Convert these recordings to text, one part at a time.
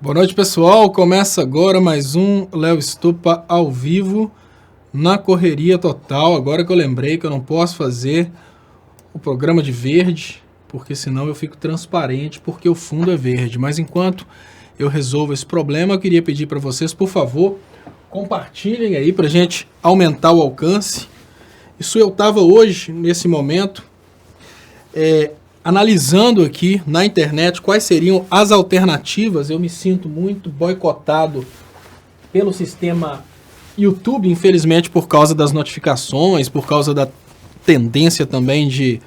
Boa noite, pessoal. Começa agora mais um Léo Stupa ao vivo, na correria total. Agora que eu lembrei que eu não posso fazer o programa de verde, porque senão eu fico transparente, porque o fundo é verde. Mas enquanto eu resolvo esse problema, eu queria pedir para vocês, por favor, compartilhem aí para a gente aumentar o alcance. Isso eu estava hoje, nesse momento, analisando aqui na internet quais seriam as alternativas. Eu me sinto muito boicotado pelo sistema YouTube, infelizmente, por causa das notificações, por causa da tendência também de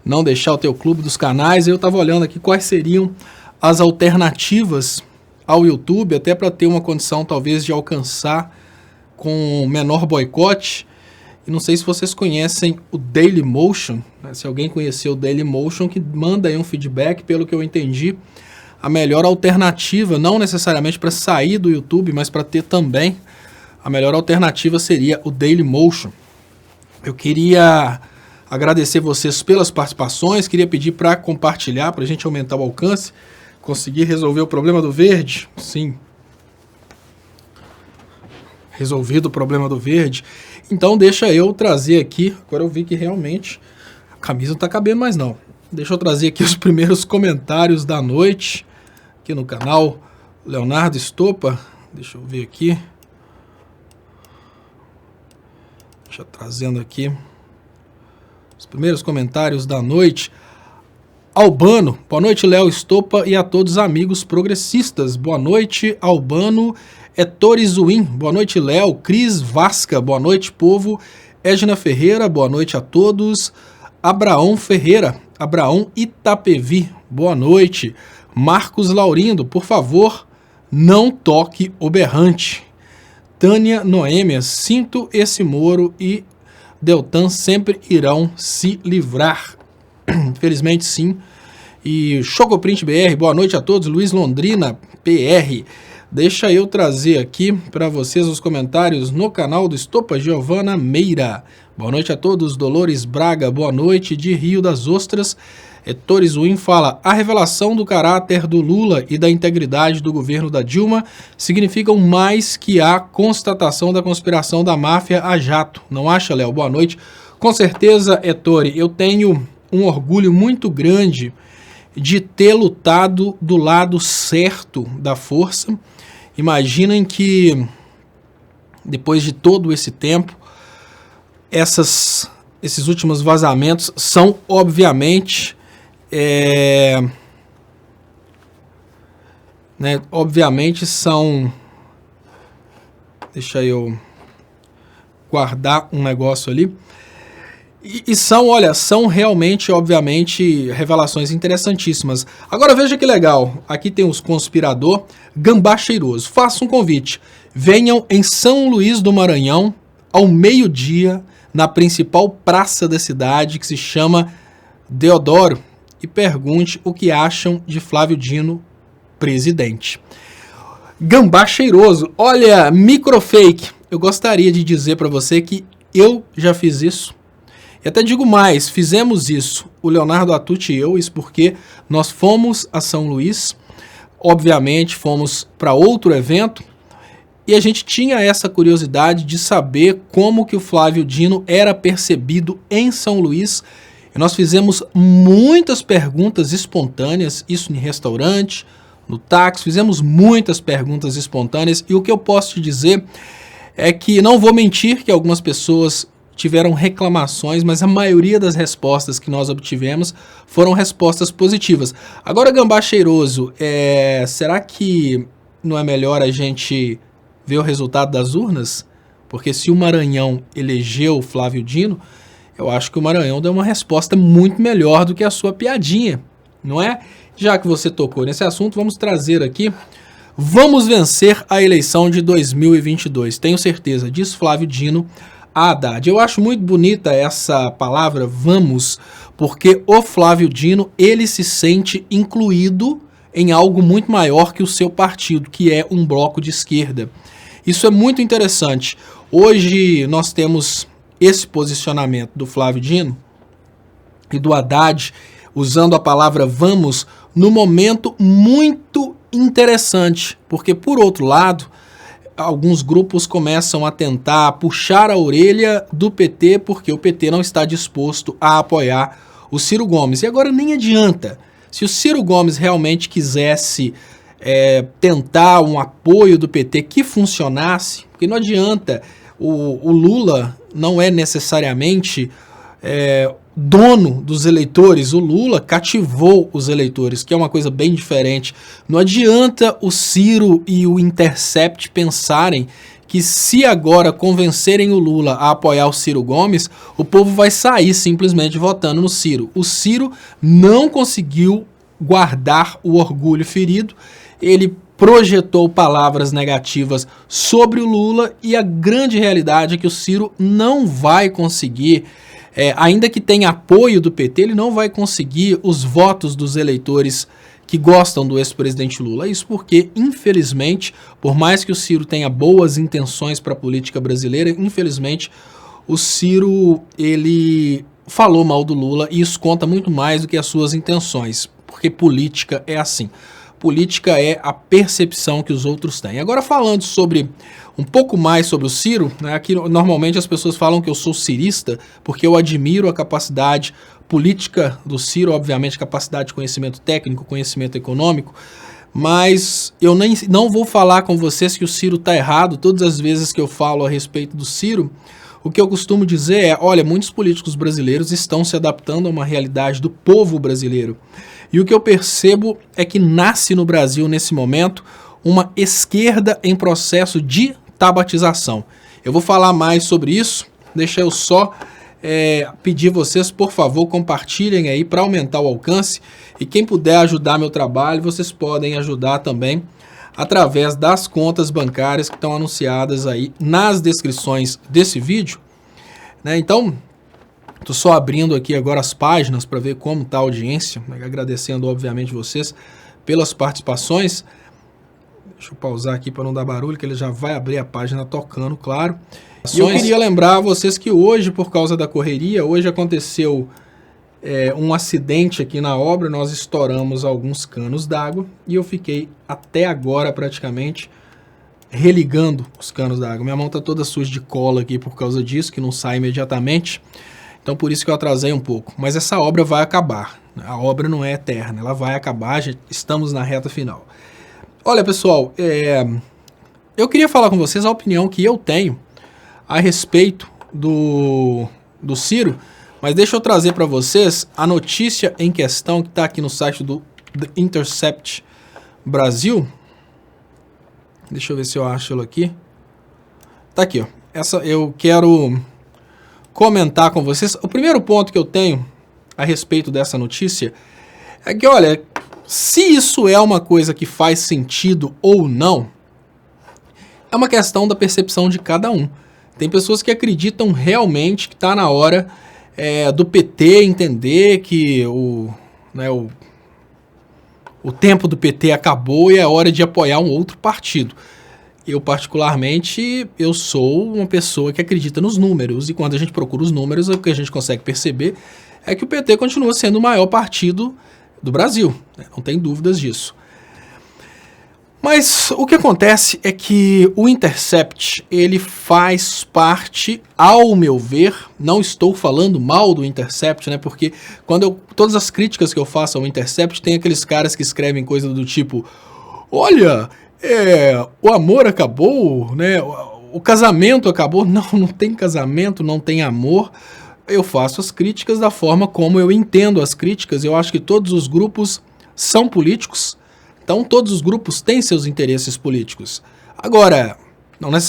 não deixar o teu clube dos canais. Eu estava olhando aqui quais seriam as alternativas ao YouTube, até para ter uma condição talvez de alcançar com menor boicote. E não sei se vocês conhecem o Dailymotion, né? Se alguém conheceu o Dailymotion, que manda aí um feedback. Pelo que eu entendi, a melhor alternativa, não necessariamente para sair do YouTube, mas para ter também, a melhor alternativa seria o Dailymotion. Eu queria agradecer vocês pelas participações, queria pedir para compartilhar, para a gente aumentar o alcance, conseguir resolver o problema do verde. Sim, resolvido o problema do verde. Então deixa eu trazer aqui, agora eu vi que realmente a camisa não tá cabendo mais não. Deixa eu trazer aqui os primeiros comentários da noite, aqui no canal Leonardo Stupa. Deixa eu ver aqui. Deixa eu trazendo aqui os primeiros comentários da noite. Albano, boa noite Léo Stupa e a todos os amigos progressistas. Boa noite Albano. Torizuin, boa noite Léo. Cris Vasca, boa noite povo. Edna Ferreira, boa noite a todos. Abraão Ferreira, Abraão Itapevi, boa noite. Marcos Laurindo, por favor, não toque o berrante. Tânia Noêmia, sinto esse Moro e Deltan sempre irão se livrar. Infelizmente sim. E Chocoprint BR, boa noite a todos. Luiz Londrina, PR. Deixa eu trazer aqui para vocês os comentários no canal do Stupa. Giovana Meira, boa noite a todos. Dolores Braga, boa noite. De Rio das Ostras, Torizuin fala: a revelação do caráter do Lula e da integridade do governo da Dilma significam mais que a constatação da conspiração da máfia a jato. Não acha, Léo? Boa noite. Com certeza, Tori, eu tenho um orgulho muito grande de ter lutado do lado certo da força. Imaginem que, depois de todo esse tempo, esses últimos vazamentos são, obviamente, obviamente são... Deixa eu guardar um negócio ali. E são, olha, são realmente, obviamente, revelações interessantíssimas. Agora veja que legal, aqui tem os conspirador, Gambá Cheiroso. Faça um convite, venham em São Luís do Maranhão, ao meio-dia, na principal praça da cidade, que se chama Deodoro, e pergunte o que acham de Flávio Dino, presidente. Gambá Cheiroso, olha, microfake, eu gostaria de dizer para você que eu já fiz isso. E até digo mais, fizemos isso, o Leonardo Atucci e eu, isso porque nós fomos a São Luís, obviamente fomos para outro evento, e a gente tinha essa curiosidade de saber como que o Flávio Dino era percebido em São Luís, e nós fizemos muitas perguntas espontâneas, isso em restaurante, no táxi, fizemos muitas perguntas espontâneas, e o que eu posso te dizer é que, não vou mentir, que algumas pessoas tiveram reclamações, mas a maioria das respostas que nós obtivemos foram respostas positivas. Agora, Gambá Cheiroso, será que não é melhor a gente ver o resultado das urnas? Porque se o Maranhão elegeu o Flávio Dino, eu acho que o Maranhão deu uma resposta muito melhor do que a sua piadinha, não é? Já que você tocou nesse assunto, vamos trazer aqui: vamos vencer a eleição de 2022. Tenho certeza, diz Flávio Dino a Haddad. Eu acho muito bonita essa palavra, vamos, porque o Flávio Dino, ele se sente incluído em algo muito maior que o seu partido, que é um bloco de esquerda. Isso é muito interessante. Hoje nós temos esse posicionamento do Flávio Dino e do Haddad, usando a palavra vamos, no momento muito interessante, porque por outro lado, alguns grupos começam a tentar puxar a orelha do PT porque o PT não está disposto a apoiar o Ciro Gomes. E agora nem adianta. Se o Ciro Gomes realmente quisesse tentar um apoio do PT que funcionasse, porque não adianta, o Lula não é necessariamente dono dos eleitores, o Lula cativou os eleitores, que é uma coisa bem diferente. Não adianta o Ciro e o Intercept pensarem que se agora convencerem o Lula a apoiar o Ciro Gomes, o povo vai sair simplesmente votando no Ciro. O Ciro não conseguiu guardar o orgulho ferido, ele projetou palavras negativas sobre o Lula e a grande realidade é que o Ciro não vai conseguir, ainda que tenha apoio do PT, ele não vai conseguir os votos dos eleitores que gostam do ex-presidente Lula. Isso porque, infelizmente, por mais que o Ciro tenha boas intenções para a política brasileira, infelizmente, o Ciro, ele falou mal do Lula e isso conta muito mais do que as suas intenções, porque política é assim. Política é a percepção que os outros têm. Agora falando sobre um pouco mais sobre o Ciro, né, aqui normalmente as pessoas falam que eu sou cirista porque eu admiro a capacidade política do Ciro, obviamente capacidade de conhecimento técnico, conhecimento econômico, mas eu não vou falar com vocês que o Ciro está errado. Todas as vezes que eu falo a respeito do Ciro, o que eu costumo dizer é, olha, muitos políticos brasileiros estão se adaptando a uma realidade do povo brasileiro. E o que eu percebo é que nasce no Brasil, nesse momento, uma esquerda em processo de tabatização. Eu vou falar mais sobre isso, deixa eu só pedir vocês, por favor, compartilhem aí para aumentar o alcance. E quem puder ajudar meu trabalho, vocês podem ajudar também através das contas bancárias que estão anunciadas aí nas descrições desse vídeo, né? Então, estou só abrindo aqui agora as páginas para ver como está a audiência, né? Agradecendo, obviamente, vocês pelas participações. Deixa eu pausar aqui para não dar barulho, que ele já vai abrir a página tocando, claro. E eu queria lembrar a vocês que hoje, por causa da correria, hoje aconteceu um acidente aqui na obra, nós estouramos alguns canos d'água e eu fiquei até agora praticamente religando os canos d'água. Minha mão está toda suja de cola aqui por causa disso, que não sai imediatamente. Então por isso que eu atrasei um pouco. Mas essa obra vai acabar. A obra não é eterna, ela vai acabar, já estamos na reta final. Olha, pessoal, eu queria falar com vocês a opinião que eu tenho a respeito do Ciro, mas deixa eu trazer para vocês a notícia em questão que está aqui no site do The Intercept Brasil. Deixa eu ver se eu acho ela aqui. Tá aqui, ó. Essa eu quero comentar com vocês. O primeiro ponto que eu tenho a respeito dessa notícia é que, olha, se isso é uma coisa que faz sentido ou não, é uma questão da percepção de cada um. Tem pessoas que acreditam realmente que está na hora do PT entender que o tempo do PT acabou e é hora de apoiar um outro partido. Eu, particularmente, eu sou uma pessoa que acredita nos números, e quando a gente procura os números, o que a gente consegue perceber é que o PT continua sendo o maior partido do Brasil, né? Não tem dúvidas disso. Mas o que acontece é que o Intercept, ele faz parte, ao meu ver, não estou falando mal do Intercept, né? Porque todas as críticas que eu faço ao Intercept, tem aqueles caras que escrevem coisa do tipo, olha, o amor acabou, né? O casamento acabou. Não, não tem casamento, não tem amor. Eu faço as críticas da forma como eu entendo as críticas. Eu acho que todos os grupos são políticos. Então, todos os grupos têm seus interesses políticos. Agora,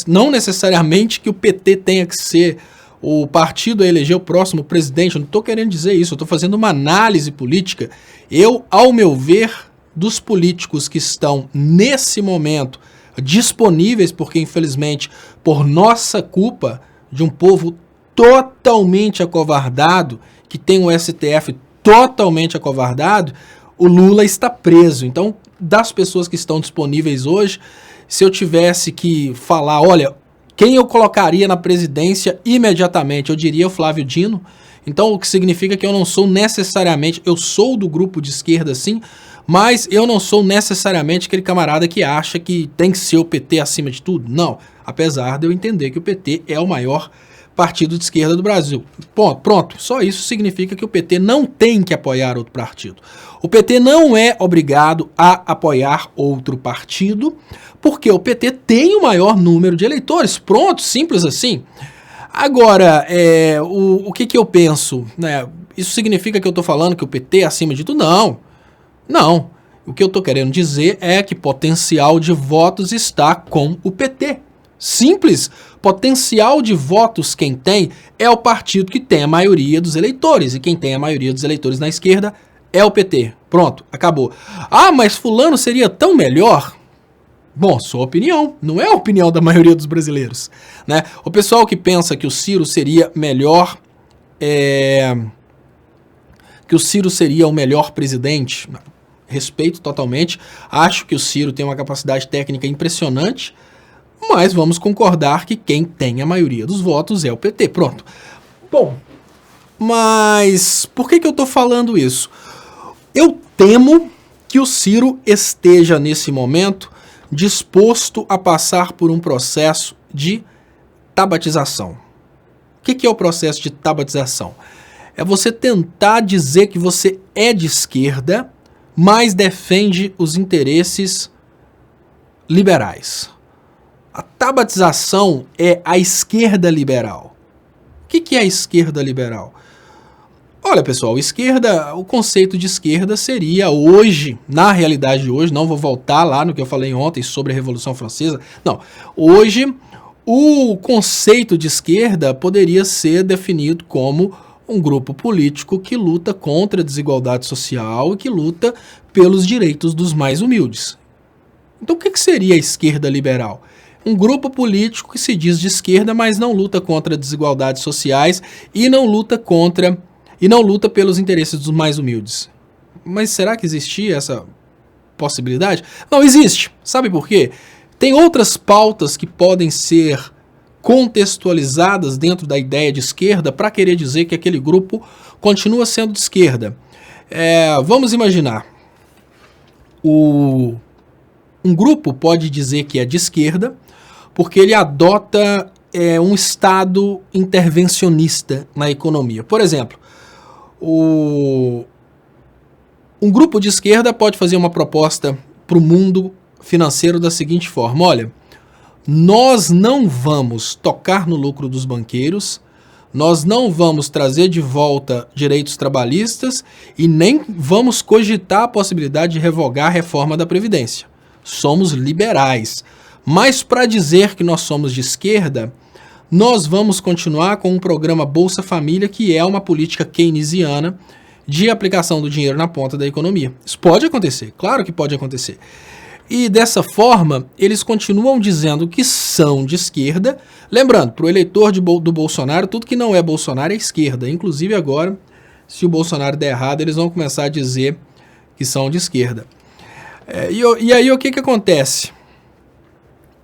não necessariamente que o PT tenha que ser o partido a eleger o próximo presidente. Eu não estou querendo dizer isso, eu estou fazendo uma análise política. Ao meu ver, dos políticos que estão, nesse momento, disponíveis, porque, infelizmente, por nossa culpa, de um povo totalmente acovardado, que tem o STF totalmente acovardado, o Lula está preso. Então, das pessoas que estão disponíveis hoje, se eu tivesse que falar, olha, quem eu colocaria na presidência imediatamente, eu diria o Flávio Dino, Então, o que significa que eu não sou necessariamente, eu sou do grupo de esquerda sim, mas eu não sou necessariamente aquele camarada que acha que tem que ser o PT acima de tudo. Não, apesar de eu entender que o PT é o maior partido de esquerda do Brasil. Pronto, só isso significa que o PT não tem que apoiar outro partido. O PT não é obrigado a apoiar outro partido, porque o PT tem o maior número de eleitores. Pronto, simples assim. Agora, o que eu penso? Né? Isso significa que eu estou falando que o PT é acima de tudo? Não. Não. O que eu estou querendo dizer é que potencial de votos está com o PT. Simples. Potencial de votos quem tem é o partido que tem a maioria dos eleitores. E quem tem a maioria dos eleitores na esquerda é o PT. Pronto, acabou. Ah, mas fulano seria tão melhor? Bom, sua opinião, não é a opinião da maioria dos brasileiros, né? O pessoal que pensa que o Ciro seria melhor, que o Ciro seria o melhor presidente, respeito totalmente, acho que o Ciro tem uma capacidade técnica impressionante, mas vamos concordar que quem tem a maioria dos votos é o PT, pronto. Bom, mas por que eu estou falando isso? Eu temo que o Ciro esteja nesse momento disposto a passar por um processo de tabatização. O que é o processo de tabatização? É você tentar dizer que você é de esquerda, mas defende os interesses liberais. A tabatização é a esquerda liberal. O que é a esquerda liberal? Olha, pessoal, o conceito de esquerda seria hoje, na realidade de hoje, não vou voltar lá no que eu falei ontem sobre a Revolução Francesa, não, hoje o conceito de esquerda poderia ser definido como um grupo político que luta contra a desigualdade social e que luta pelos direitos dos mais humildes. Então o que seria a esquerda liberal? Um grupo político que se diz de esquerda, mas não luta contra desigualdades sociais e não luta pelos interesses dos mais humildes. Mas será que existia essa possibilidade? Não existe. Sabe por quê? Tem outras pautas que podem ser contextualizadas dentro da ideia de esquerda para querer dizer que aquele grupo continua sendo de esquerda. Vamos imaginar. Um grupo pode dizer que é de esquerda porque ele adota um Estado intervencionista na economia. Por exemplo, um grupo de esquerda pode fazer uma proposta para o mundo financeiro da seguinte forma: olha, nós não vamos tocar no lucro dos banqueiros, nós não vamos trazer de volta direitos trabalhistas e nem vamos cogitar a possibilidade de revogar a reforma da Previdência. Somos liberais. Mas para dizer que nós somos de esquerda, nós vamos continuar com um programa Bolsa Família, que é uma política keynesiana de aplicação do dinheiro na ponta da economia. Isso pode acontecer, claro que pode acontecer. E dessa forma, eles continuam dizendo que são de esquerda. Lembrando, para o eleitor do Bolsonaro, tudo que não é Bolsonaro é esquerda. Inclusive agora, se o Bolsonaro der errado, eles vão começar a dizer que são de esquerda. E aí o que acontece?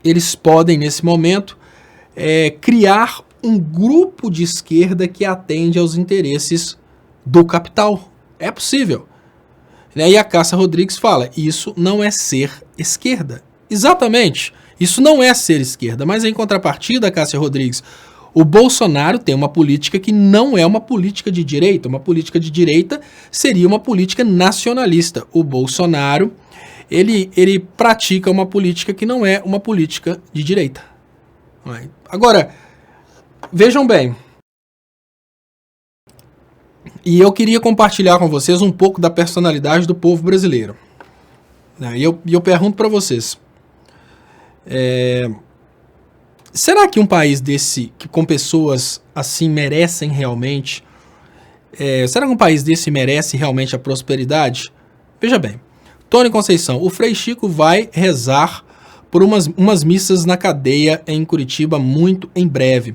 Eles podem, nesse momento, criar um grupo de esquerda que atende aos interesses do capital. É possível. E a Cássia Rodrigues fala, isso não é ser esquerda. Exatamente, isso não é ser esquerda, mas em contrapartida, Cássia Rodrigues, o Bolsonaro tem uma política que não é uma política de direita. Uma política de direita seria uma política nacionalista. O Bolsonaro, ele pratica uma política que não é uma política de direita. Agora, vejam bem, e eu queria compartilhar com vocês um pouco da personalidade do povo brasileiro. E eu pergunto para vocês, será que um país desse, que com pessoas assim merecem realmente, será que um país desse merece realmente a prosperidade? Veja bem, Tony Conceição, o Frei Chico vai rezar por umas missas na cadeia em Curitiba muito em breve.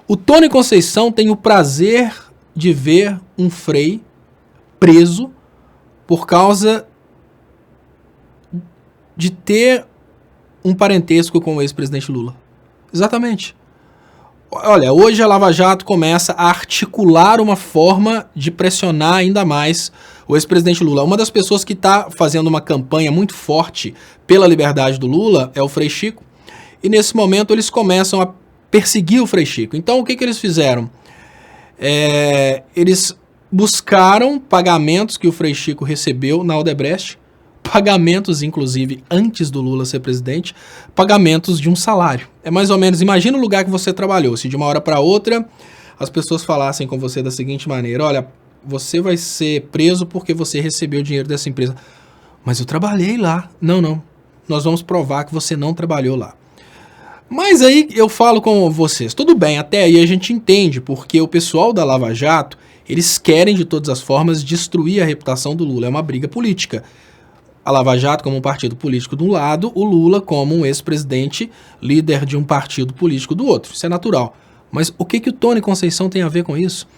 O Tony Conceição tem o prazer de ver um frei preso por causa de ter um parentesco com o ex-presidente Lula. Exatamente. Olha, hoje a Lava Jato começa a articular uma forma de pressionar ainda mais o ex-presidente Lula. Uma das pessoas que está fazendo uma campanha muito forte pela liberdade do Lula é o Frei Chico, e nesse momento eles começam a perseguir o Frei Chico. Então o que eles fizeram? Eles buscaram pagamentos que o Frei Chico recebeu na Odebrecht, pagamentos, inclusive, antes do Lula ser presidente, pagamentos de um salário. É mais ou menos, imagina o lugar que você trabalhou, se de uma hora para outra as pessoas falassem com você da seguinte maneira: olha, você vai ser preso porque você recebeu dinheiro dessa empresa. Mas eu trabalhei lá. Não, nós vamos provar que você não trabalhou lá. Mas aí eu falo com vocês, tudo bem, até aí a gente entende, porque o pessoal da Lava Jato, eles querem de todas as formas destruir a reputação do Lula, é uma briga política. A Lava Jato como um partido político de um lado, o Lula como um ex-presidente, líder de um partido político do outro, isso é natural. Mas o que o Tony Conceição tem a ver com isso?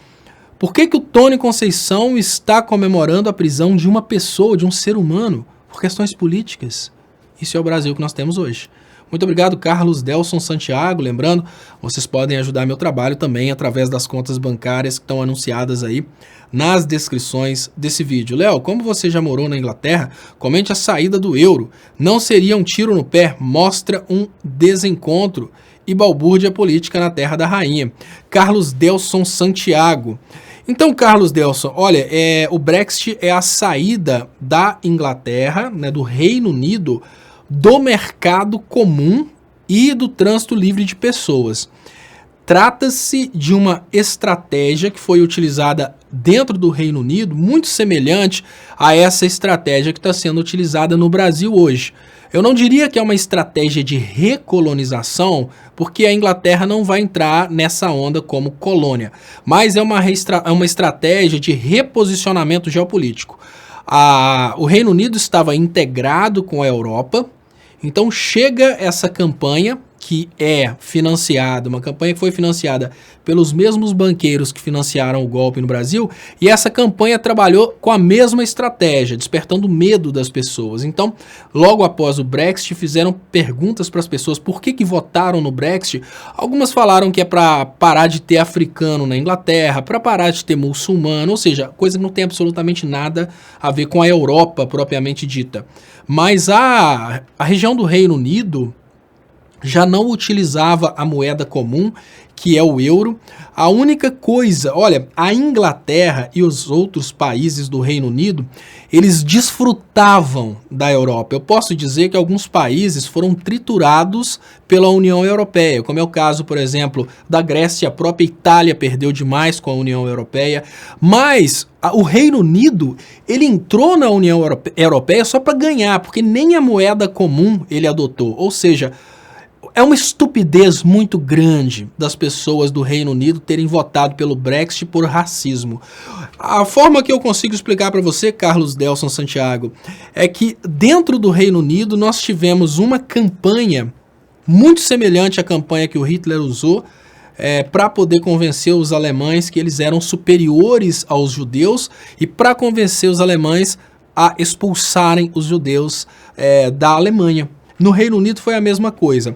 Por que o Tony Conceição está comemorando a prisão de uma pessoa, de um ser humano, por questões políticas? Isso é o Brasil que nós temos hoje. Muito obrigado, Carlos Delson Santiago. Lembrando, vocês podem ajudar meu trabalho também através das contas bancárias que estão anunciadas aí nas descrições desse vídeo. Léo, como você já morou na Inglaterra, comente a saída do euro. Não seria um tiro no pé? Mostra um desencontro e balbúrdia política na terra da rainha. Carlos Delson Santiago. Então, Carlos Delson, olha, o Brexit é a saída da Inglaterra, né, do Reino Unido, do mercado comum e do trânsito livre de pessoas. Trata-se de uma estratégia que foi utilizada dentro do Reino Unido, muito semelhante a essa estratégia que está sendo utilizada no Brasil hoje. Eu não diria que é uma estratégia de recolonização, porque a Inglaterra não vai entrar nessa onda como colônia, mas é uma estratégia de reposicionamento geopolítico. O Reino Unido estava integrado com a Europa. Então chega essa campanha que é financiada, uma campanha que foi financiada pelos mesmos banqueiros que financiaram o golpe no Brasil, e essa campanha trabalhou com a mesma estratégia, despertando medo das pessoas. Então, logo após o Brexit, fizeram perguntas para as pessoas por que votaram no Brexit. Algumas falaram que é para parar de ter africano na Inglaterra, para parar de ter muçulmano, ou seja, coisa que não tem absolutamente nada a ver com a Europa propriamente dita. Mas a região do Reino Unido já não utilizava a moeda comum, que é o euro. A única coisa, olha, a Inglaterra e os outros países do Reino Unido, eles desfrutavam da Europa. Eu posso dizer que alguns países foram triturados pela União Europeia, como é o caso, por exemplo, da Grécia. A própria Itália perdeu demais com a União Europeia, mas o Reino Unido, ele entrou na União Europeia só para ganhar, porque nem a moeda comum ele adotou, ou seja, é uma estupidez muito grande das pessoas do Reino Unido terem votado pelo Brexit por racismo. A forma que eu consigo explicar para você, Carlos Delson Santiago, é que dentro do Reino Unido nós tivemos uma campanha muito semelhante à campanha que o Hitler usou para poder convencer os alemães que eles eram superiores aos judeus e para convencer os alemães a expulsarem os judeus da Alemanha. No Reino Unido foi a mesma coisa.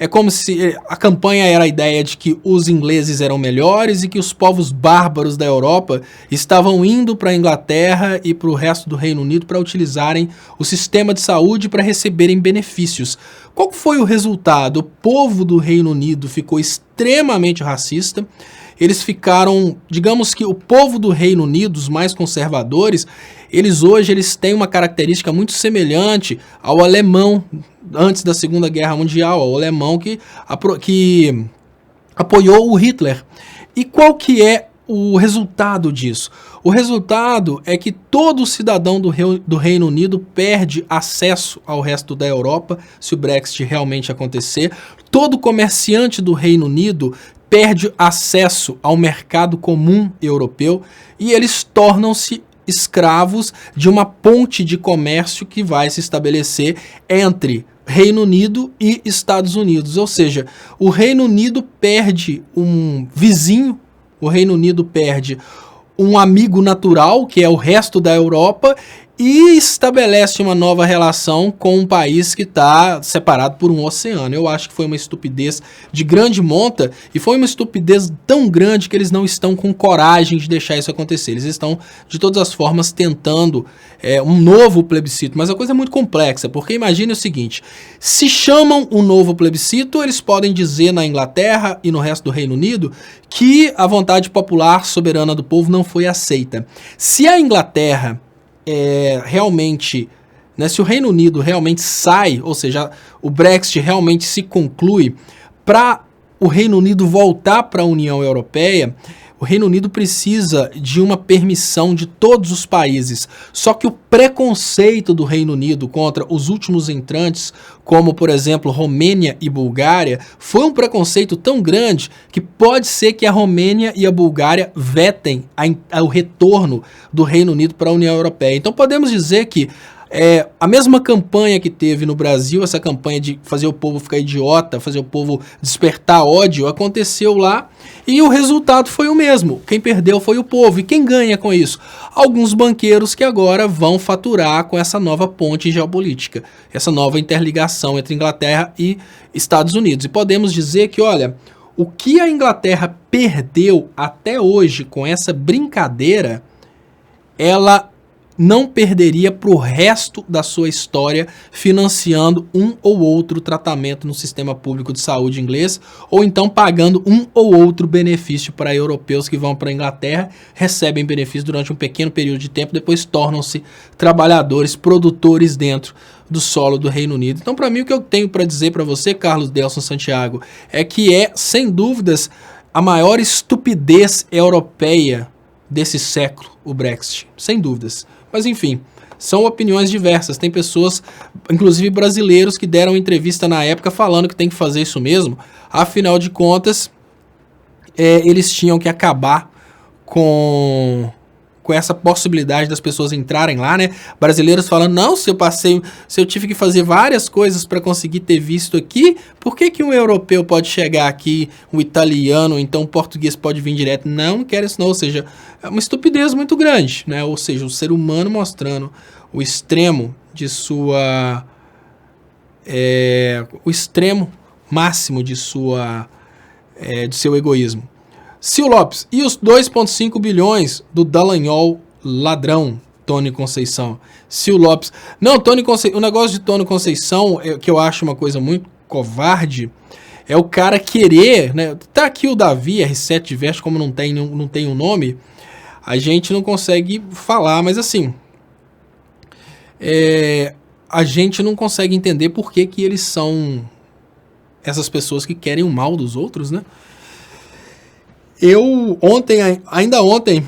É como se a campanha era a ideia de que os ingleses eram melhores e que os povos bárbaros da Europa estavam indo para a Inglaterra e para o resto do Reino Unido para utilizarem o sistema de saúde para receberem benefícios. Qual foi o resultado? O povo do Reino Unido ficou extremamente racista. Eles ficaram, digamos que o povo do Reino Unido, os mais conservadores, eles têm uma característica muito semelhante ao alemão antes da Segunda Guerra Mundial, ao alemão que apoiou o Hitler. E qual que é o resultado disso? O resultado é que todo cidadão do Reino Unido perde acesso ao resto da Europa, se o Brexit realmente acontecer. Todo comerciante do Reino Unido perde acesso ao mercado comum europeu e eles tornam-se escravos de uma ponte de comércio que vai se estabelecer entre Reino Unido e Estados Unidos. Ou seja, o Reino Unido perde um vizinho, o Reino Unido perde um amigo natural, que é o resto da Europa, e estabelece uma nova relação com um país que está separado por um oceano. Eu acho que foi uma estupidez de grande monta, e foi uma estupidez tão grande que eles não estão com coragem de deixar isso acontecer. Eles estão, de todas as formas, tentando um novo plebiscito, mas a coisa é muito complexa, porque imagine o seguinte: se chamam um novo plebiscito, eles podem dizer na Inglaterra e no resto do Reino Unido que a vontade popular soberana do povo não foi aceita. Se a Inglaterra realmente, né, se o Reino Unido realmente sai, ou seja, o Brexit realmente se conclui, para o Reino Unido voltar para a União Europeia, o Reino Unido precisa de uma permissão de todos os países. Só que o preconceito do Reino Unido contra os últimos entrantes, como por exemplo Romênia e Bulgária, foi um preconceito tão grande que pode ser que a Romênia e a Bulgária vetem o retorno do Reino Unido para a União Europeia. Então podemos dizer que a mesma campanha que teve no Brasil, essa campanha de fazer o povo ficar idiota, fazer o povo despertar ódio, aconteceu lá e o resultado foi o mesmo. Quem perdeu foi o povo. E quem ganha com isso? Alguns banqueiros que agora vão faturar com essa nova ponte geopolítica, essa nova interligação entre Inglaterra e Estados Unidos. E podemos dizer que, olha, o que a Inglaterra perdeu até hoje com essa brincadeira, ela não perderia para o resto da sua história financiando um ou outro tratamento no sistema público de saúde inglês, ou então pagando um ou outro benefício para europeus que vão para a Inglaterra, recebem benefício durante um pequeno período de tempo, depois tornam-se trabalhadores, produtores dentro do solo do Reino Unido. Então, para mim, o que eu tenho para dizer para você, Carlos Delson Santiago, é que sem dúvidas, a maior estupidez europeia desse século, o Brexit, sem dúvidas. Mas enfim, são opiniões diversas. Tem pessoas, inclusive brasileiros, que deram entrevista na época falando que tem que fazer isso mesmo. Afinal de contas, eles tinham que acabar com essa possibilidade das pessoas entrarem lá, né? Brasileiros falando, não, se eu tive que fazer várias coisas para conseguir ter visto aqui, por que um europeu pode chegar aqui, um italiano, então um português pode vir direto? Não quero isso não, ou seja, é uma estupidez muito grande, né? Ou seja, o ser humano mostrando o extremo de sua... o extremo máximo de seu egoísmo. Sil Lopes, e os 2,5 bilhões do Dallagnol ladrão, Tony Conceição? Sil Lopes, não, o negócio de Tony Conceição, que eu acho uma coisa muito covarde, é o cara querer, né? Tá aqui o Davi, R7 Diverte, como não tem um nome, a gente não consegue falar, mas assim, a gente não consegue entender por que eles são essas pessoas que querem o mal dos outros, né? Ainda ontem,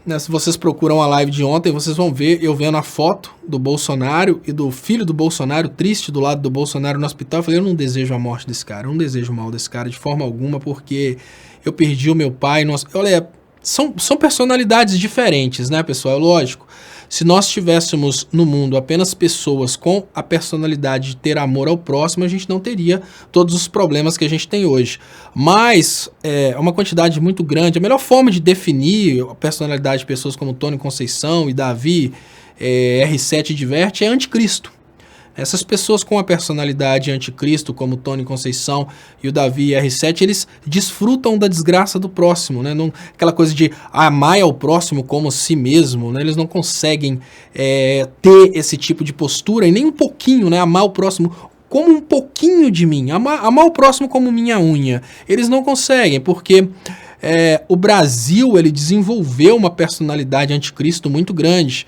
né, se vocês procuram a live de ontem, vocês vão ver eu vendo a foto do Bolsonaro e do filho do Bolsonaro, triste do lado do Bolsonaro no hospital. Eu falei, eu não desejo a morte desse cara, eu não desejo o mal desse cara de forma alguma, porque eu perdi o meu pai. Olha, são personalidades diferentes, né, pessoal? É lógico. Se nós tivéssemos no mundo apenas pessoas com a personalidade de ter amor ao próximo, a gente não teria todos os problemas que a gente tem hoje. Mas é uma quantidade muito grande. A melhor forma de definir a personalidade de pessoas como Tony Conceição e Davi, R7 Diverte, é anticristo. Essas pessoas com a personalidade anticristo, como Tony Conceição e o Davi R7, eles desfrutam da desgraça do próximo, né? Não, aquela coisa de amar ao próximo como si mesmo, né? Eles não conseguem ter esse tipo de postura, e nem um pouquinho, né? Amar o próximo como um pouquinho de mim, amar o próximo como minha unha. Eles não conseguem, porque o Brasil, ele desenvolveu uma personalidade anticristo muito grande.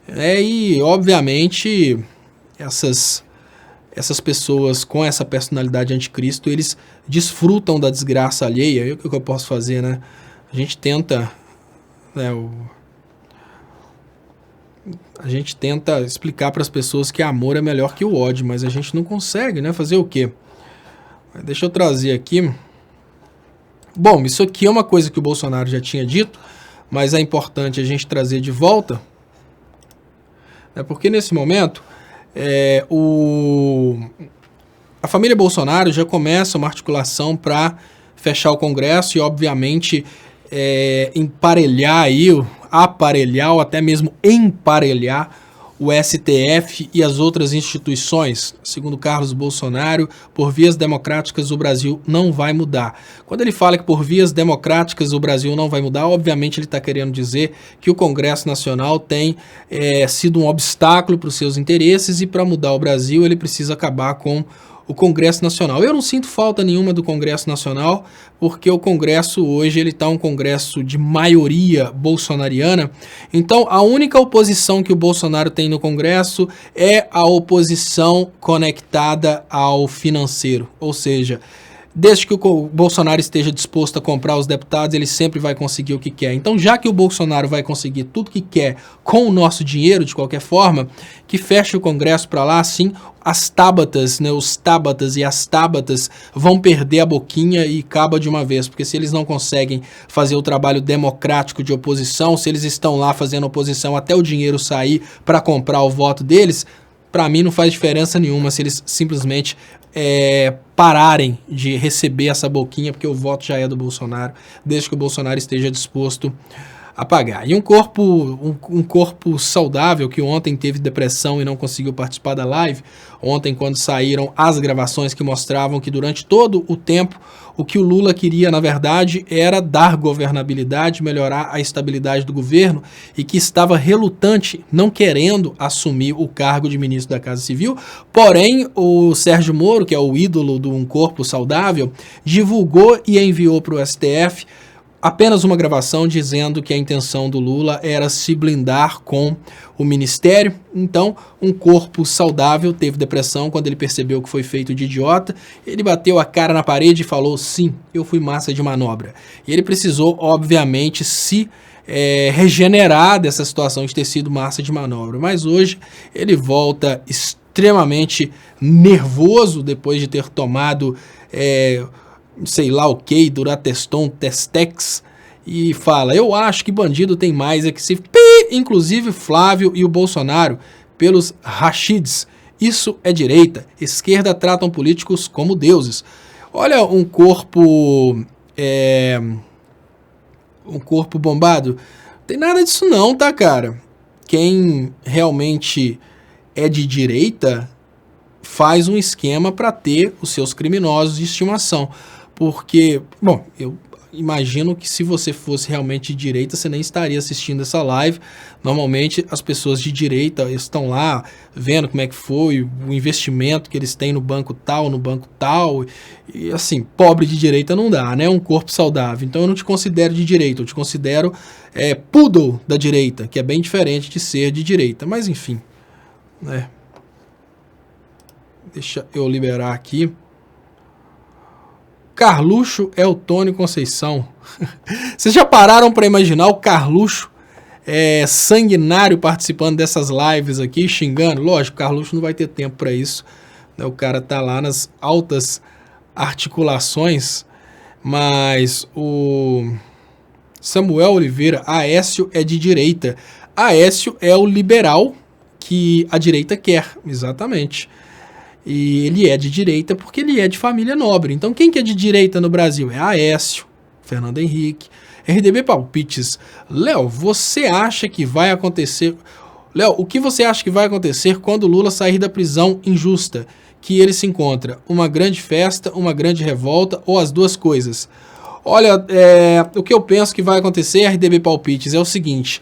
E, obviamente... Essas pessoas com essa personalidade anticristo, eles desfrutam da desgraça alheia. E o que eu posso fazer, né? A gente tenta, né, a gente tenta explicar para as pessoas que amor é melhor que o ódio, mas a gente não consegue, né? Fazer o quê? Deixa eu trazer aqui. Bom, isso aqui é uma coisa que o Bolsonaro já tinha dito, mas é importante a gente trazer de volta, né? Porque nesse momento a família Bolsonaro já começa uma articulação para fechar o Congresso e, obviamente, emparelhar aí, aparelhar ou até mesmo emparelhar o STF e as outras instituições? Segundo Carlos Bolsonaro, por vias democráticas o Brasil não vai mudar. Quando ele fala que por vias democráticas o Brasil não vai mudar, obviamente ele está querendo dizer que o Congresso Nacional tem sido um obstáculo para os seus interesses, e para mudar o Brasil ele precisa acabar com o Congresso Nacional. Eu não sinto falta nenhuma do Congresso Nacional, porque o Congresso hoje ele está um Congresso de maioria bolsonariana. Então a única oposição que o Bolsonaro tem no Congresso é a oposição conectada ao financeiro, ou seja, desde que o Bolsonaro esteja disposto a comprar os deputados, ele sempre vai conseguir o que quer. Então, já que o Bolsonaro vai conseguir tudo que quer com o nosso dinheiro, de qualquer forma, que feche o Congresso para lá, assim, as tábatas, né, os tábatas e as tábatas vão perder a boquinha e acaba de uma vez, porque se eles não conseguem fazer o trabalho democrático de oposição, se eles estão lá fazendo oposição até o dinheiro sair para comprar o voto deles, para mim não faz diferença nenhuma se eles simplesmente pararem de receber essa boquinha, porque o voto já é do Bolsonaro, desde que o Bolsonaro esteja disposto a pagar. E um corpo saudável, que ontem teve depressão e não conseguiu participar da live, ontem quando saíram as gravações que mostravam que durante todo o tempo o que o Lula queria, na verdade, era dar governabilidade, melhorar a estabilidade do governo, e que estava relutante, não querendo assumir o cargo de ministro da Casa Civil. Porém, o Sérgio Moro, que é o ídolo de um corpo saudável, divulgou e enviou para o STF apenas uma gravação dizendo que a intenção do Lula era se blindar com o ministério. Então, um corpo saudável teve depressão quando ele percebeu que foi feito de idiota. Ele bateu a cara na parede e falou: sim, eu fui massa de manobra. E ele precisou, obviamente, se regenerar dessa situação de ter sido massa de manobra. Mas hoje ele volta extremamente nervoso depois de ter tomado sei lá o que, Durateston, Testex, e fala: eu acho que bandido tem mais é que se... Inclusive Flávio e o Bolsonaro, pelos Rashids. Isso é direita. Esquerda tratam políticos como deuses. Olha um corpo bombado. Não tem nada disso não, tá, cara? Quem realmente é de direita faz um esquema para ter os seus criminosos de estimação. Porque, bom, eu imagino que se você fosse realmente de direita, você nem estaria assistindo essa live. Normalmente as pessoas de direita estão lá vendo como é que foi o investimento que eles têm no banco tal, e assim, pobre de direita não dá, né? Um corpo saudável. Então eu não te considero de direita, eu te considero poodle da direita, que é bem diferente de ser de direita. Mas enfim, né? Deixa eu liberar aqui. Carluxo é o Tony Conceição. Vocês já pararam para imaginar o Carluxo sanguinário participando dessas lives aqui, xingando? Lógico, o Carluxo não vai ter tempo para isso, né? O cara tá lá nas altas articulações, mas o Samuel Oliveira, Aécio é de direita. Aécio é o liberal que a direita quer, exatamente. E ele é de direita porque ele é de família nobre. Então quem que é de direita no Brasil? É Aécio, Fernando Henrique, RDB Palpites. Léo, você acha que vai acontecer... Léo, o que você acha que vai acontecer quando Lula sair da prisão injusta? Que ele se encontra uma grande festa, uma grande revolta ou as duas coisas? Olha, o que eu penso que vai acontecer, RDB Palpites, é o seguinte: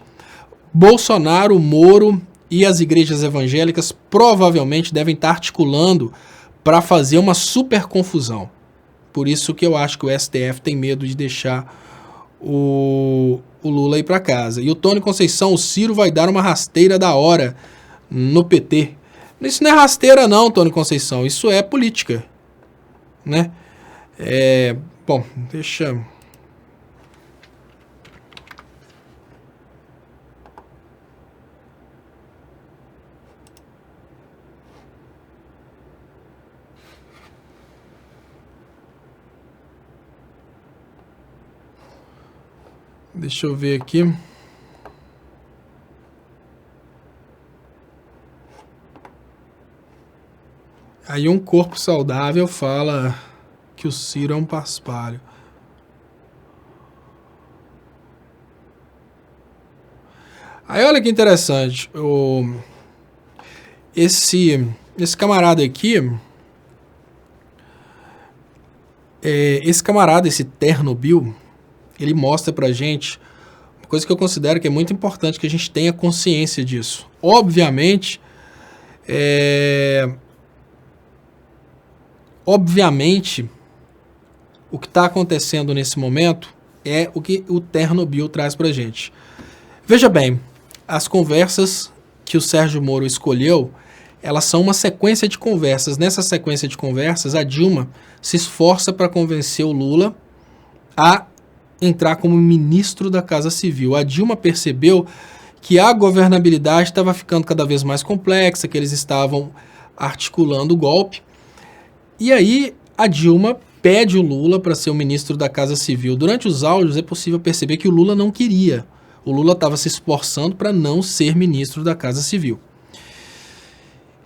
Bolsonaro, Moro e as igrejas evangélicas provavelmente devem estar articulando para fazer uma super confusão. Por isso que eu acho que o STF tem medo de deixar o Lula ir para casa. E o Tony Conceição, o Ciro vai dar uma rasteira da hora no PT. Isso não é rasteira não, Tony Conceição, isso é política, né? Bom, deixa... Deixa eu ver aqui. Aí um corpo saudável fala que o Ciro é um paspalho. Aí olha que interessante. esse camarada aqui, esse Ternobil, ele mostra pra gente uma coisa que eu considero que é muito importante que a gente tenha consciência disso. Obviamente, o que está acontecendo nesse momento é o que o Ternobil traz pra gente. Veja bem, as conversas que o Sérgio Moro escolheu, elas são uma sequência de conversas. Nessa sequência de conversas, a Dilma se esforça para convencer o Lula a entrar como ministro da Casa Civil. A Dilma percebeu que a governabilidade estava ficando cada vez mais complexa, que eles estavam articulando o golpe. E aí a Dilma pede o Lula para ser o ministro da Casa Civil. Durante os áudios é possível perceber que o Lula não queria. O Lula estava se esforçando para não ser ministro da Casa Civil.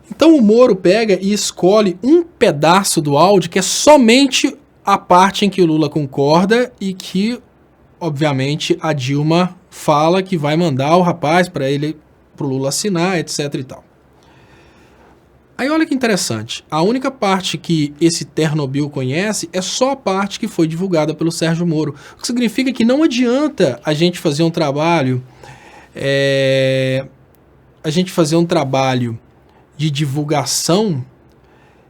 Então o Moro pega e escolhe um pedaço do áudio que é somente a parte em que o Lula concorda e que, obviamente, a Dilma fala que vai mandar o rapaz para o Lula assinar, etc e tal. Aí olha que interessante, a única parte que esse Ternobil conhece é só a parte que foi divulgada pelo Sérgio Moro, o que significa que não adianta a gente fazer um trabalho, de divulgação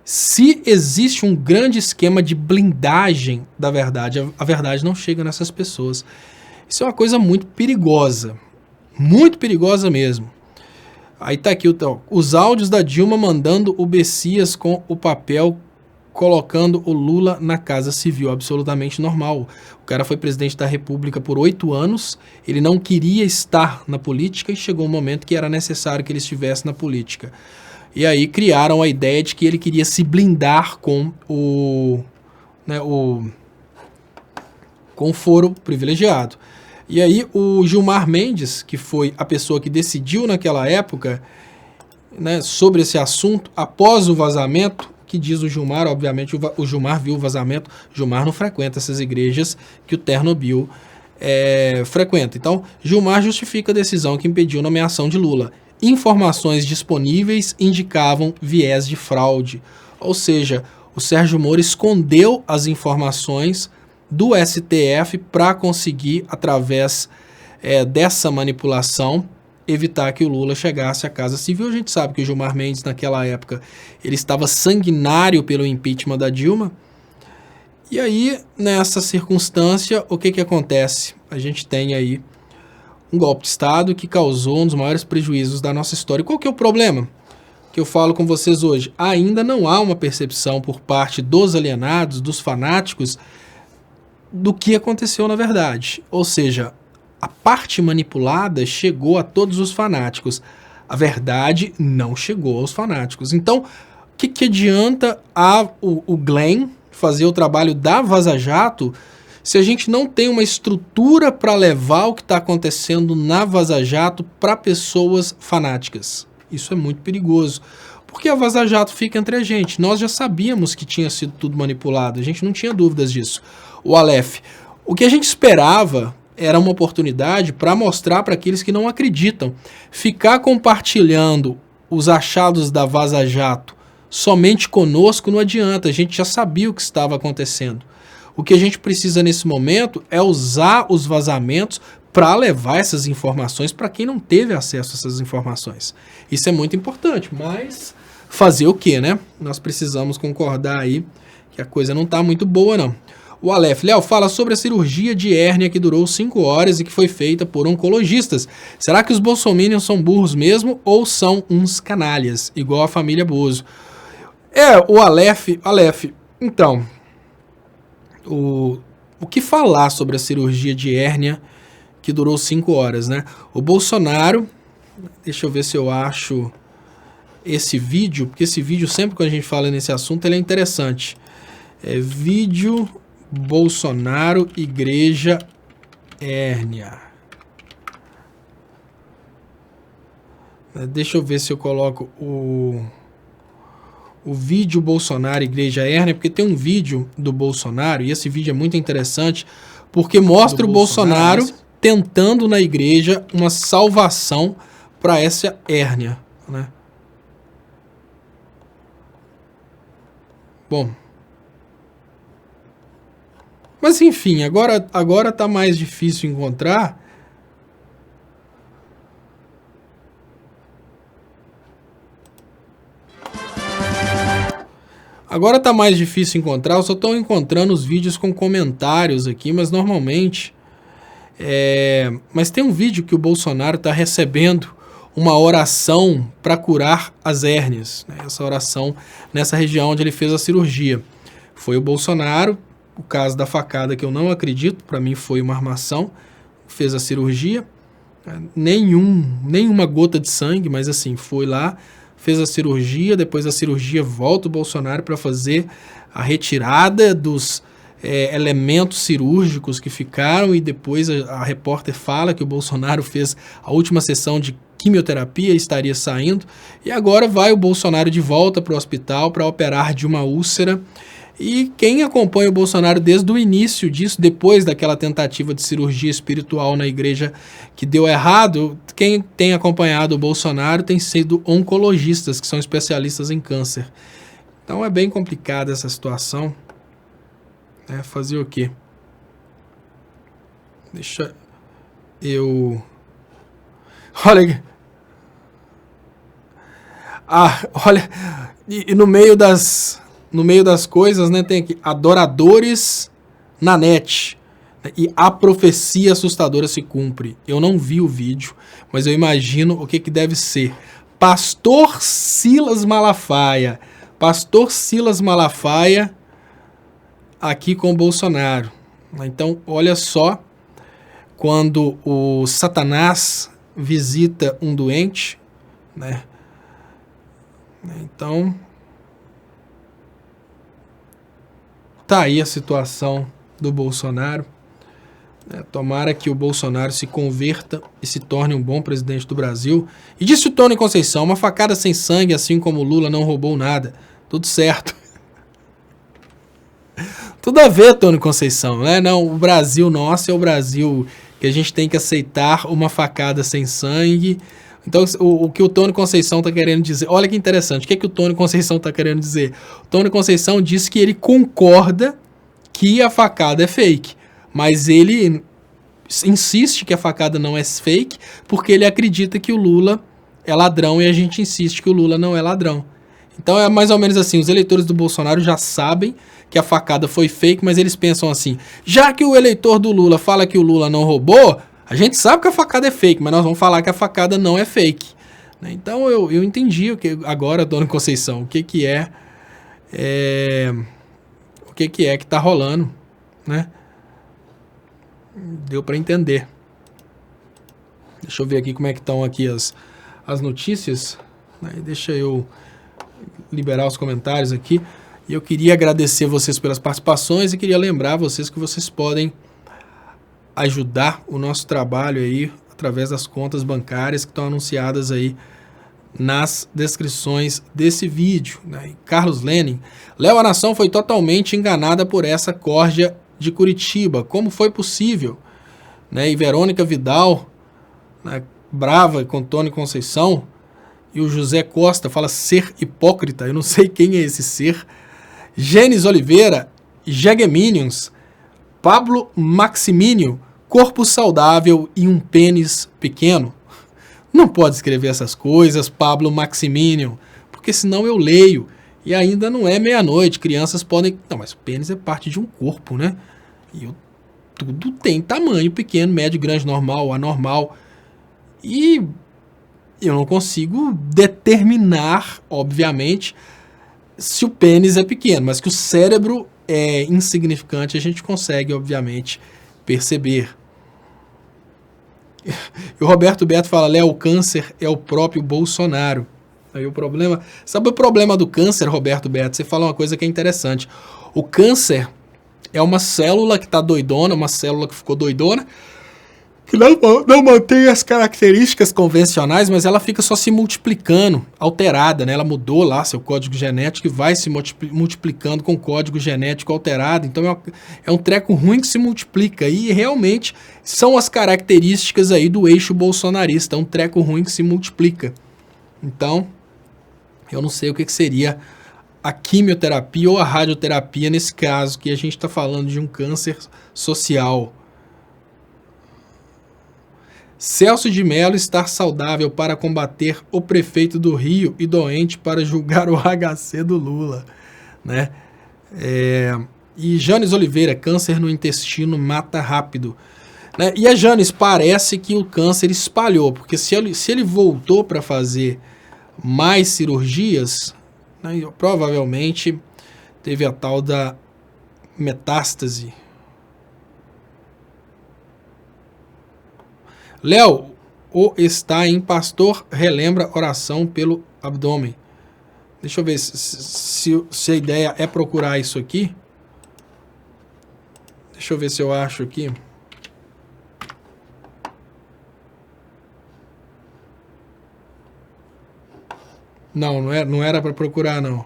se existe um grande esquema de blindagem da verdade. A verdade não chega nessas pessoas. Isso é uma coisa muito perigosa mesmo. Aí tá aqui os áudios da Dilma mandando o Bessias com o papel colocando o Lula na Casa Civil, absolutamente normal. O cara foi presidente da República por 8 anos, ele não queria estar na política e chegou um momento que era necessário que ele estivesse na política. E aí criaram a ideia de que ele queria se blindar com com o foro privilegiado. E aí o Gilmar Mendes, que foi a pessoa que decidiu naquela época, sobre esse assunto, após o vazamento, que diz o Gilmar, obviamente o Gilmar viu o vazamento, o Gilmar não frequenta essas igrejas que o Ternobil frequenta. Então, Gilmar justifica a decisão que impediu a nomeação de Lula. Informações disponíveis indicavam viés de fraude. Ou seja, o Sérgio Moro escondeu as informações do STF para conseguir, através dessa manipulação, evitar que o Lula chegasse à Casa Civil. A gente sabe que o Gilmar Mendes, naquela época, ele estava sanguinário pelo impeachment da Dilma. E aí, nessa circunstância, o que acontece? A gente tem aí um golpe de Estado que causou um dos maiores prejuízos da nossa história. Qual que é o problema que eu falo com vocês hoje? Ainda não há uma percepção por parte dos alienados, dos fanáticos, do que aconteceu na verdade. Ou seja, a parte manipulada chegou a todos os fanáticos. A verdade não chegou aos fanáticos. Então, o que adianta o Glenn fazer o trabalho da Vaza Jato se a gente não tem uma estrutura para levar o que está acontecendo na Vaza Jato para pessoas fanáticas? Isso é muito perigoso, porque a Vaza Jato fica entre a gente. Nós já sabíamos que tinha sido tudo manipulado, a gente não tinha dúvidas disso. O Aleph, o que a gente esperava era uma oportunidade para mostrar para aqueles que não acreditam. Ficar compartilhando os achados da Vaza Jato somente conosco não adianta, a gente já sabia o que estava acontecendo. O que a gente precisa nesse momento é usar os vazamentos para levar essas informações para quem não teve acesso a essas informações. Isso é muito importante, mas fazer o quê, né? Nós precisamos concordar aí que a coisa não está muito boa, não. O Aleph, Léo, fala sobre a cirurgia de hérnia que durou 5 horas e que foi feita por oncologistas. Será que os bolsominions são burros mesmo ou são uns canalhas, igual a família Bozo? O Aleph, então... O que falar sobre a cirurgia de hérnia que durou 5 horas, né? O Bolsonaro, deixa eu ver se eu acho esse vídeo, porque esse vídeo, sempre que a gente fala nesse assunto, ele é interessante. Vídeo Bolsonaro, igreja, hérnia. Deixa eu ver se eu coloco o vídeo Bolsonaro, igreja, hérnia, porque tem um vídeo do Bolsonaro, e esse vídeo é muito interessante, porque mostra o Bolsonaro tentando na igreja uma salvação para essa hérnia, né? Bom. Mas enfim, agora tá mais difícil encontrar. Agora tá mais difícil encontrar, eu só estou encontrando os vídeos com comentários aqui, mas normalmente... Mas tem um vídeo que o Bolsonaro está recebendo uma oração para curar as hérnias, né? Essa oração nessa região onde ele fez a cirurgia. Foi o Bolsonaro, o caso da facada que eu não acredito, para mim foi uma armação, fez a cirurgia, nenhuma gota de sangue, mas assim, foi lá, fez a cirurgia, depois da cirurgia volta o Bolsonaro para fazer a retirada dos elementos cirúrgicos que ficaram, e depois a repórter fala que o Bolsonaro fez a última sessão de quimioterapia e estaria saindo, e agora vai o Bolsonaro de volta para o hospital para operar de uma úlcera. E quem acompanha o Bolsonaro desde o início disso, depois daquela tentativa de cirurgia espiritual na igreja que deu errado, quem tem acompanhado o Bolsonaro tem sido oncologistas, que são especialistas em câncer. Então é bem complicada essa situação. Fazer o quê? Deixa eu... Olha... olha... E no meio das coisas, né, tem aqui, adoradores na net, né, e a profecia assustadora se cumpre. Eu não vi o vídeo, mas eu imagino o que deve ser. Pastor Silas Malafaia aqui com o Bolsonaro. Então, olha só, quando o Satanás visita um doente, né? Então, tá aí a situação do Bolsonaro. Tomara que o Bolsonaro se converta e se torne um bom presidente do Brasil. E disse o Tony Conceição, uma facada sem sangue, assim como o Lula não roubou nada. Tudo certo. Tudo a ver, Tony Conceição, né? Não, o Brasil nosso é o Brasil que a gente tem que aceitar uma facada sem sangue. Então, o que o Tony Conceição está querendo dizer... Olha que interessante, o que o Tony Conceição está querendo dizer? O Tony Conceição disse que ele concorda que a facada é fake, mas ele insiste que a facada não é fake porque ele acredita que o Lula é ladrão e a gente insiste que o Lula não é ladrão. Então é mais ou menos assim, os eleitores do Bolsonaro já sabem que a facada foi fake, mas eles pensam assim, já que o eleitor do Lula fala que o Lula não roubou, a gente sabe que a facada é fake, mas nós vamos falar que a facada não é fake. Então eu entendi o que agora, Dona Conceição, o que é que tá rolando, né? Deu para entender. Deixa eu ver aqui como é que estão aqui as notícias. Deixa eu liberar os comentários aqui. E eu queria agradecer vocês pelas participações e queria lembrar vocês que vocês podem ajudar o nosso trabalho aí através das contas bancárias que estão anunciadas aí nas descrições desse vídeo, né? Carlos Lenin, Léo, a nação foi totalmente enganada por essa corja de Curitiba, como foi possível? Né? E Verônica Vidal, né, brava com Tony Conceição, e o José Costa fala ser hipócrita, eu não sei quem é esse ser. Gênesis Oliveira, Jegeminions, Pablo Maximínio, corpo saudável e um pênis pequeno. Não pode escrever essas coisas, Pablo Maximínio, porque senão eu leio. E ainda não é meia-noite, crianças podem... Não, mas o pênis é parte de um corpo, né? E tudo tem tamanho pequeno, médio, grande, normal, anormal. E eu não consigo determinar, obviamente, se o pênis é pequeno, mas que o cérebro é insignificante, a gente consegue, obviamente, perceber. E o Roberto Beto fala, Léo, o câncer é o próprio Bolsonaro. Aí o problema... Sabe o problema do câncer, Roberto Beto? Você fala uma coisa que é interessante. O câncer é uma célula que está doidona, uma célula que ficou doidona, que não mantém as características convencionais, mas ela fica só se multiplicando, alterada, né? Ela mudou lá seu código genético e vai se multiplicando com código genético alterado. Então é um treco ruim que se multiplica. E realmente são as características aí do eixo bolsonarista. É um treco ruim que se multiplica. Então, eu não sei o que seria a quimioterapia ou a radioterapia nesse caso, que a gente está falando de um câncer social. Celso de Mello estar saudável para combater o prefeito do Rio e doente para julgar o HC do Lula, né? E Janes Oliveira, câncer no intestino mata rápido, né? E a Janes, parece que o câncer espalhou, porque se ele voltou para fazer mais cirurgias, né, provavelmente teve a tal da metástase. Léo, o está em pastor, relembra oração pelo abdômen. Deixa eu ver se a ideia é procurar isso aqui. Deixa eu ver se eu acho aqui. Não era para procurar, não.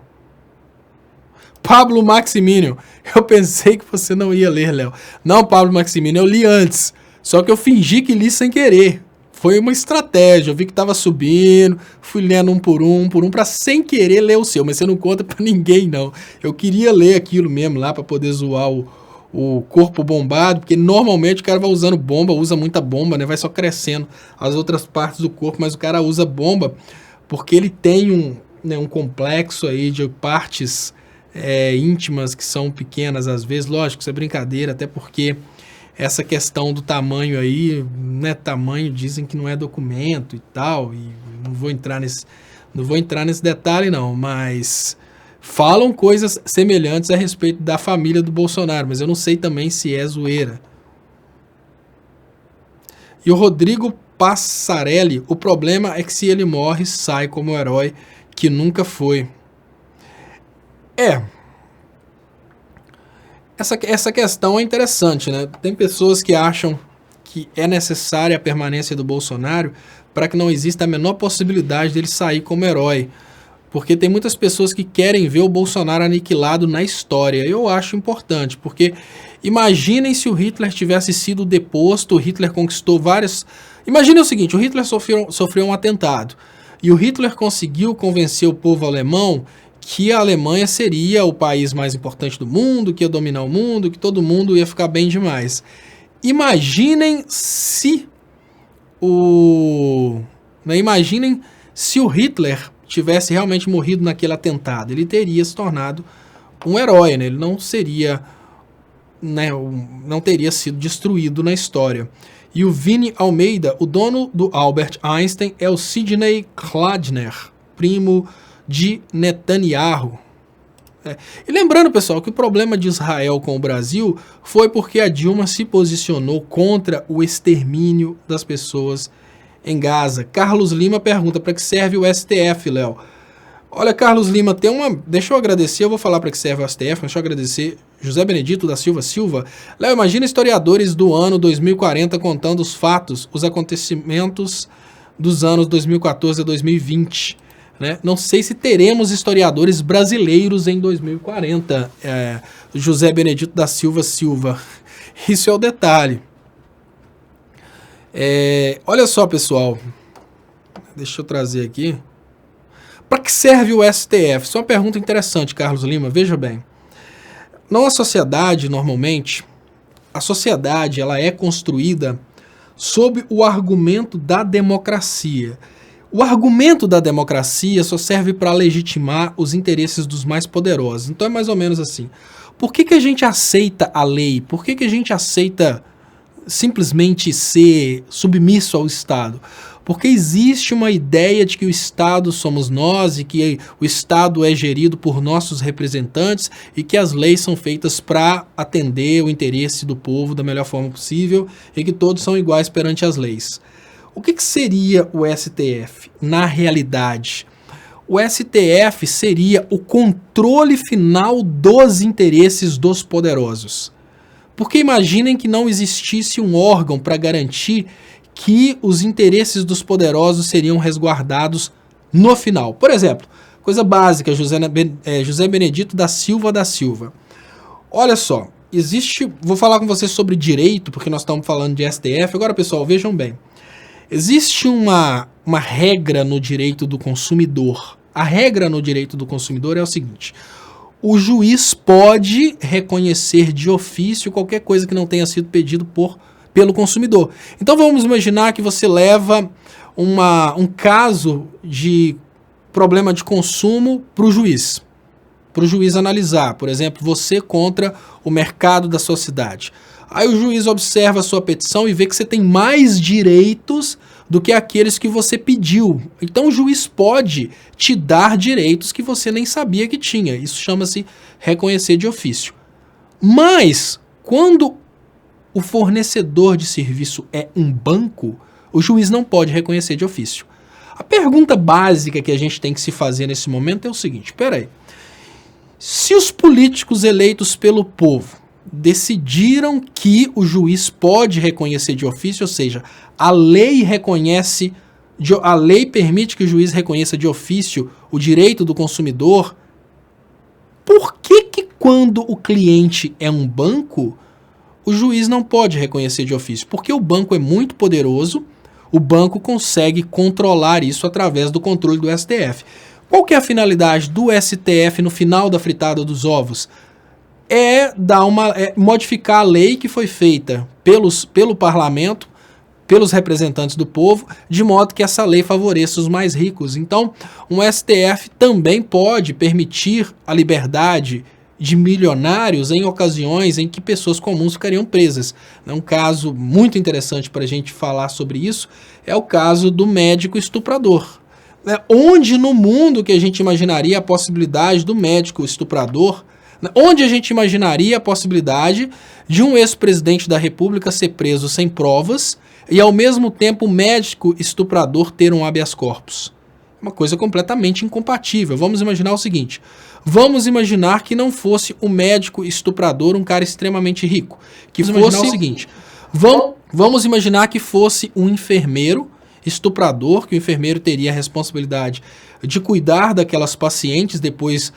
Pablo Maximínio. Eu pensei que você não ia ler, Léo. Não, Pablo Maximínio, eu li antes. Só que eu fingi que li sem querer. Foi uma estratégia. Eu vi que tava subindo, fui lendo um por um, pra sem querer ler o seu. Mas você não conta pra ninguém, não. Eu queria ler aquilo mesmo lá pra poder zoar o corpo bombado, porque normalmente o cara vai usando bomba, usa muita bomba, né? Vai só crescendo as outras partes do corpo, mas o cara usa bomba porque ele tem um complexo aí de partes íntimas que são pequenas às vezes. Lógico, isso é brincadeira, até porque essa questão do tamanho aí, né, tamanho dizem que não é documento e tal, e não vou entrar nesse detalhe não, mas falam coisas semelhantes a respeito da família do Bolsonaro, mas eu não sei também se é zoeira. E o Rodrigo Passarelli, o problema é que se ele morre, sai como o herói que nunca foi. Essa questão é interessante, né? Tem pessoas que acham que é necessária a permanência do Bolsonaro para que não exista a menor possibilidade dele sair como herói. Porque tem muitas pessoas que querem ver o Bolsonaro aniquilado na história. Eu acho importante, porque imaginem se o Hitler tivesse sido deposto, o Hitler conquistou várias... Imaginem o seguinte, o Hitler sofreu um atentado, e o Hitler conseguiu convencer o povo alemão que a Alemanha seria o país mais importante do mundo, que ia dominar o mundo, que todo mundo ia ficar bem demais. Imaginem se o Hitler tivesse realmente morrido naquele atentado. Ele teria se tornado um herói, né? Ele não seria, né, não teria sido destruído na história. E o Vini Almeida, o dono do Albert Einstein, é o Sidney Kladner, primo de Netanyahu. E lembrando, pessoal, que o problema de Israel com o Brasil foi porque a Dilma se posicionou contra o extermínio das pessoas em Gaza. Carlos Lima pergunta, para que serve o STF, Léo? Olha, Carlos Lima, deixa eu agradecer, eu vou falar para que serve o STF, mas deixa eu agradecer José Benedito da Silva. Léo, imagina historiadores do ano 2040 contando os fatos, os acontecimentos dos anos 2014 a 2020. Né? Não sei se teremos historiadores brasileiros em 2040. José Benedito da Silva. Isso é o detalhe. Olha só, pessoal. Deixa eu trazer aqui. Para que serve o STF? Isso é uma pergunta interessante, Carlos Lima. Veja bem. Na sociedade, normalmente, a sociedade ela é construída sob o argumento da democracia. O argumento da democracia só serve para legitimar os interesses dos mais poderosos. Então é mais ou menos assim. Por que a gente aceita a lei? Por que a gente aceita simplesmente ser submisso ao Estado? Porque existe uma ideia de que o Estado somos nós e que o Estado é gerido por nossos representantes e que as leis são feitas para atender o interesse do povo da melhor forma possível e que todos são iguais perante as leis. O que seria o STF na realidade? O STF seria o controle final dos interesses dos poderosos. Porque imaginem que não existisse um órgão para garantir que os interesses dos poderosos seriam resguardados no final. Por exemplo, coisa básica, José Benedito da Silva. Olha só, vou falar com vocês sobre direito, porque nós estamos falando de STF. Agora, pessoal, vejam bem. Existe uma regra no direito do consumidor, A regra no direito do consumidor é o seguinte: o juiz pode reconhecer de ofício qualquer coisa que não tenha sido pedido pelo consumidor. Então vamos imaginar que você leva um caso de problema de consumo para o juiz analisar. Por exemplo, você contra o mercado da sua cidade. Aí o juiz observa a sua petição e vê que você tem mais direitos do que aqueles que você pediu. Então o juiz pode te dar direitos que você nem sabia que tinha. Isso chama-se reconhecer de ofício. Mas, quando o fornecedor de serviço é um banco, o juiz não pode reconhecer de ofício. A pergunta básica que a gente tem que se fazer nesse momento é o seguinte: peraí, se os políticos eleitos pelo povo decidiram que o juiz pode reconhecer de ofício, ou seja, a lei permite que o juiz reconheça de ofício o direito do consumidor, por que quando o cliente é um banco, o juiz não pode reconhecer de ofício? Porque o banco é muito poderoso, o banco consegue controlar isso através do controle do STF. Qual que é a finalidade do STF no final da fritada dos ovos? É modificar a lei que foi feita pelo parlamento, pelos representantes do povo, de modo que essa lei favoreça os mais ricos. Então, um STF também pode permitir a liberdade de milionários em ocasiões em que pessoas comuns ficariam presas. Um caso muito interessante para a gente falar sobre isso é o caso do médico estuprador. Onde no mundo que a gente imaginaria a possibilidade do médico estuprador, onde a gente imaginaria a possibilidade de um ex-presidente da República ser preso sem provas e, ao mesmo tempo, o médico estuprador ter um habeas corpus? Uma coisa completamente incompatível. Vamos imaginar o seguinte: vamos imaginar que não fosse o médico estuprador um cara extremamente rico. Vamos imaginar que fosse um enfermeiro estuprador, que o enfermeiro teria a responsabilidade de cuidar daquelas pacientes depois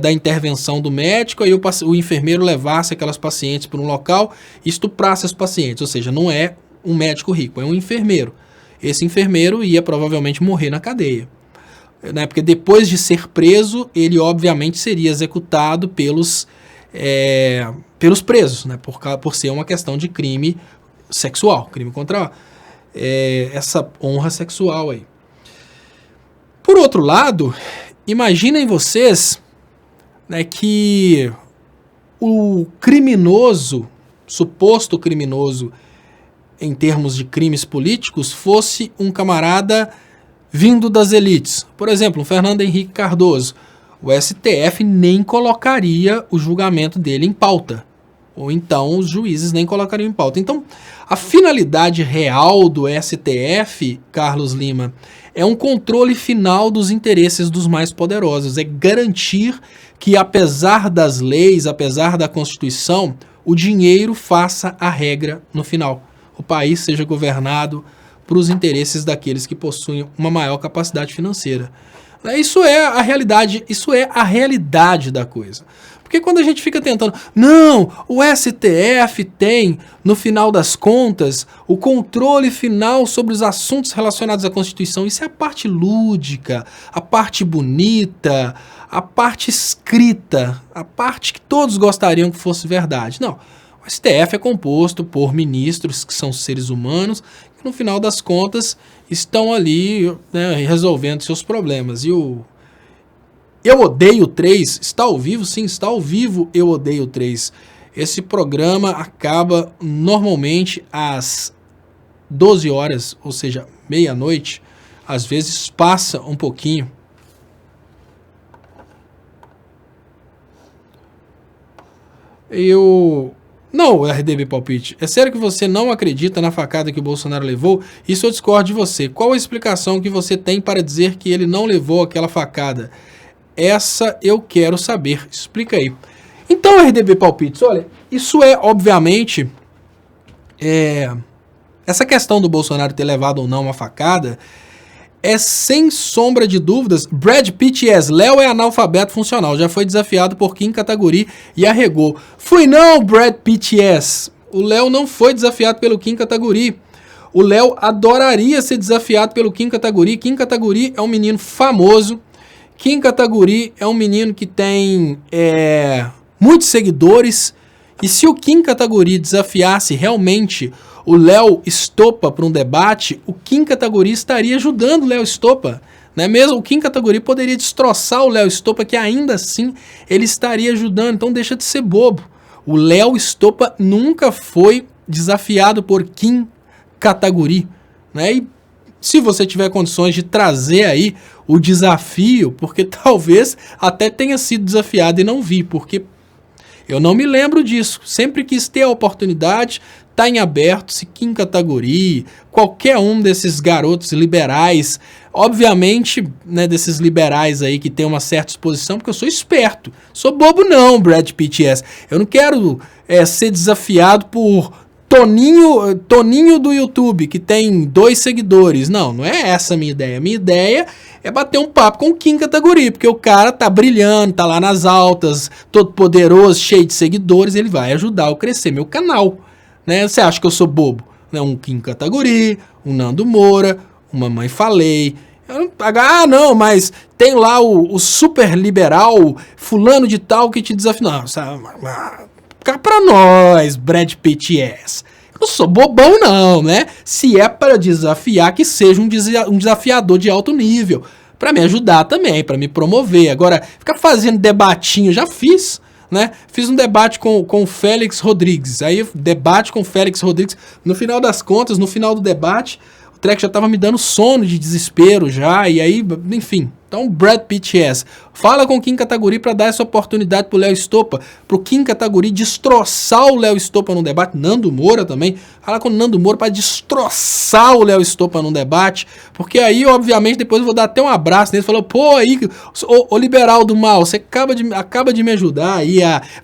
da intervenção do médico, aí o enfermeiro levasse aquelas pacientes para um local e estuprasse as pacientes. Ou seja, não é um médico rico, é um enfermeiro. Esse enfermeiro ia provavelmente morrer na cadeia, né? Porque depois de ser preso, ele obviamente seria executado pelos presos, né? Por ser uma questão de crime sexual, crime contra essa honra sexual aí. Por outro lado, imaginem vocês, né, que o criminoso, suposto criminoso em termos de crimes políticos, fosse um camarada vindo das elites. Por exemplo, o Fernando Henrique Cardoso. O STF nem colocaria o julgamento dele em pauta. Ou então os juízes nem colocariam em pauta. Então, a finalidade real do STF, Carlos Lima, é um controle final dos interesses dos mais poderosos. É garantir que, apesar das leis, apesar da Constituição, o dinheiro faça a regra no final. O país seja governado por os interesses daqueles que possuem uma maior capacidade financeira. Isso é a realidade da coisa. Porque quando a gente fica tentando, não, o STF tem, no final das contas, o controle final sobre os assuntos relacionados à Constituição. Isso é a parte lúdica, a parte bonita, a parte escrita, a parte que todos gostariam que fosse verdade. Não, o STF é composto por ministros que são seres humanos, que no final das contas estão ali, né, resolvendo seus problemas. E o Eu Odeio 3 está ao vivo? Sim, está ao vivo. Eu Odeio 3. Esse programa acaba normalmente às 12 horas, ou seja, meia-noite. Às vezes passa um pouquinho. Não, RDB Palpite, é sério que você não acredita na facada que o Bolsonaro levou? Isso eu discordo de você. Qual a explicação que você tem para dizer que ele não levou aquela facada? Essa eu quero saber. Explica aí. Então, RDB Palpites, olha, isso é, obviamente, essa questão do Bolsonaro ter levado ou não uma facada é sem sombra de dúvidas. Brad Pitt Léo é analfabeto funcional, já foi desafiado por Kim Kataguiri e arregou. Fui não, Brad Pitt O Léo não foi desafiado pelo Kim Kataguiri. O Léo adoraria ser desafiado pelo Kim Kataguiri. Kim Kataguiri é um menino famoso Kim Kataguiri é um menino que tem muitos seguidores, e se o Kim Kataguiri desafiasse realmente o Léo Stoppa para um debate, o Kim Kataguiri estaria ajudando o Léo Stoppa. Não é mesmo? O Kim Kataguiri poderia destroçar o Léo Stoppa, que ainda assim ele estaria ajudando, então deixa de ser bobo. O Léo Stoppa nunca foi desafiado por Kim Kataguiri, né? E se você tiver condições de trazer aí o desafio, porque talvez até tenha sido desafiado e não vi, porque eu não me lembro disso. Sempre quis ter a oportunidade, tá em aberto, se Kim Kataguiri, qualquer um desses garotos liberais, obviamente, né, desses liberais aí que tem uma certa exposição, porque eu sou esperto, sou bobo não, Brad Pitt. Eu não quero ser desafiado por Toninho do YouTube, que tem 2 seguidores. Não é essa a minha ideia. A minha ideia é bater um papo com o Kim Kataguiri, porque o cara tá brilhando, tá lá nas altas, todo poderoso, cheio de seguidores, ele vai ajudar eu a crescer meu canal. Né? Você acha que eu sou bobo? Né? Um Kim Kataguiri, um Nando Moura, uma Mamãe Falei. Não, mas tem lá o super liberal fulano de tal que te desafia. Não, sabe? Cá pra nós, Brad Pitt. Eu não sou bobão não, né? Se é para desafiar, que seja um desafiador de alto nível, para me ajudar também, para me promover. Agora, ficar fazendo debatinho, já fiz, né? Fiz um debate com o Félix Rodrigues. Aí, debate com o Félix Rodrigues, no final das contas, no final do debate, o treco já tava me dando sono de desespero já, e aí, enfim. Então, Brad Pitt fala com o Kim Kataguiri para dar essa oportunidade pro Léo Stoppa, pro Kim Kataguiri destroçar o Léo Stoppa num debate. Nando Moura também, fala com o Nando Moura para destroçar o Léo Stoppa num debate, porque aí, obviamente, depois eu vou dar até um abraço nele, falou, pô, aí, ô liberal do mal, você acaba de me ajudar aí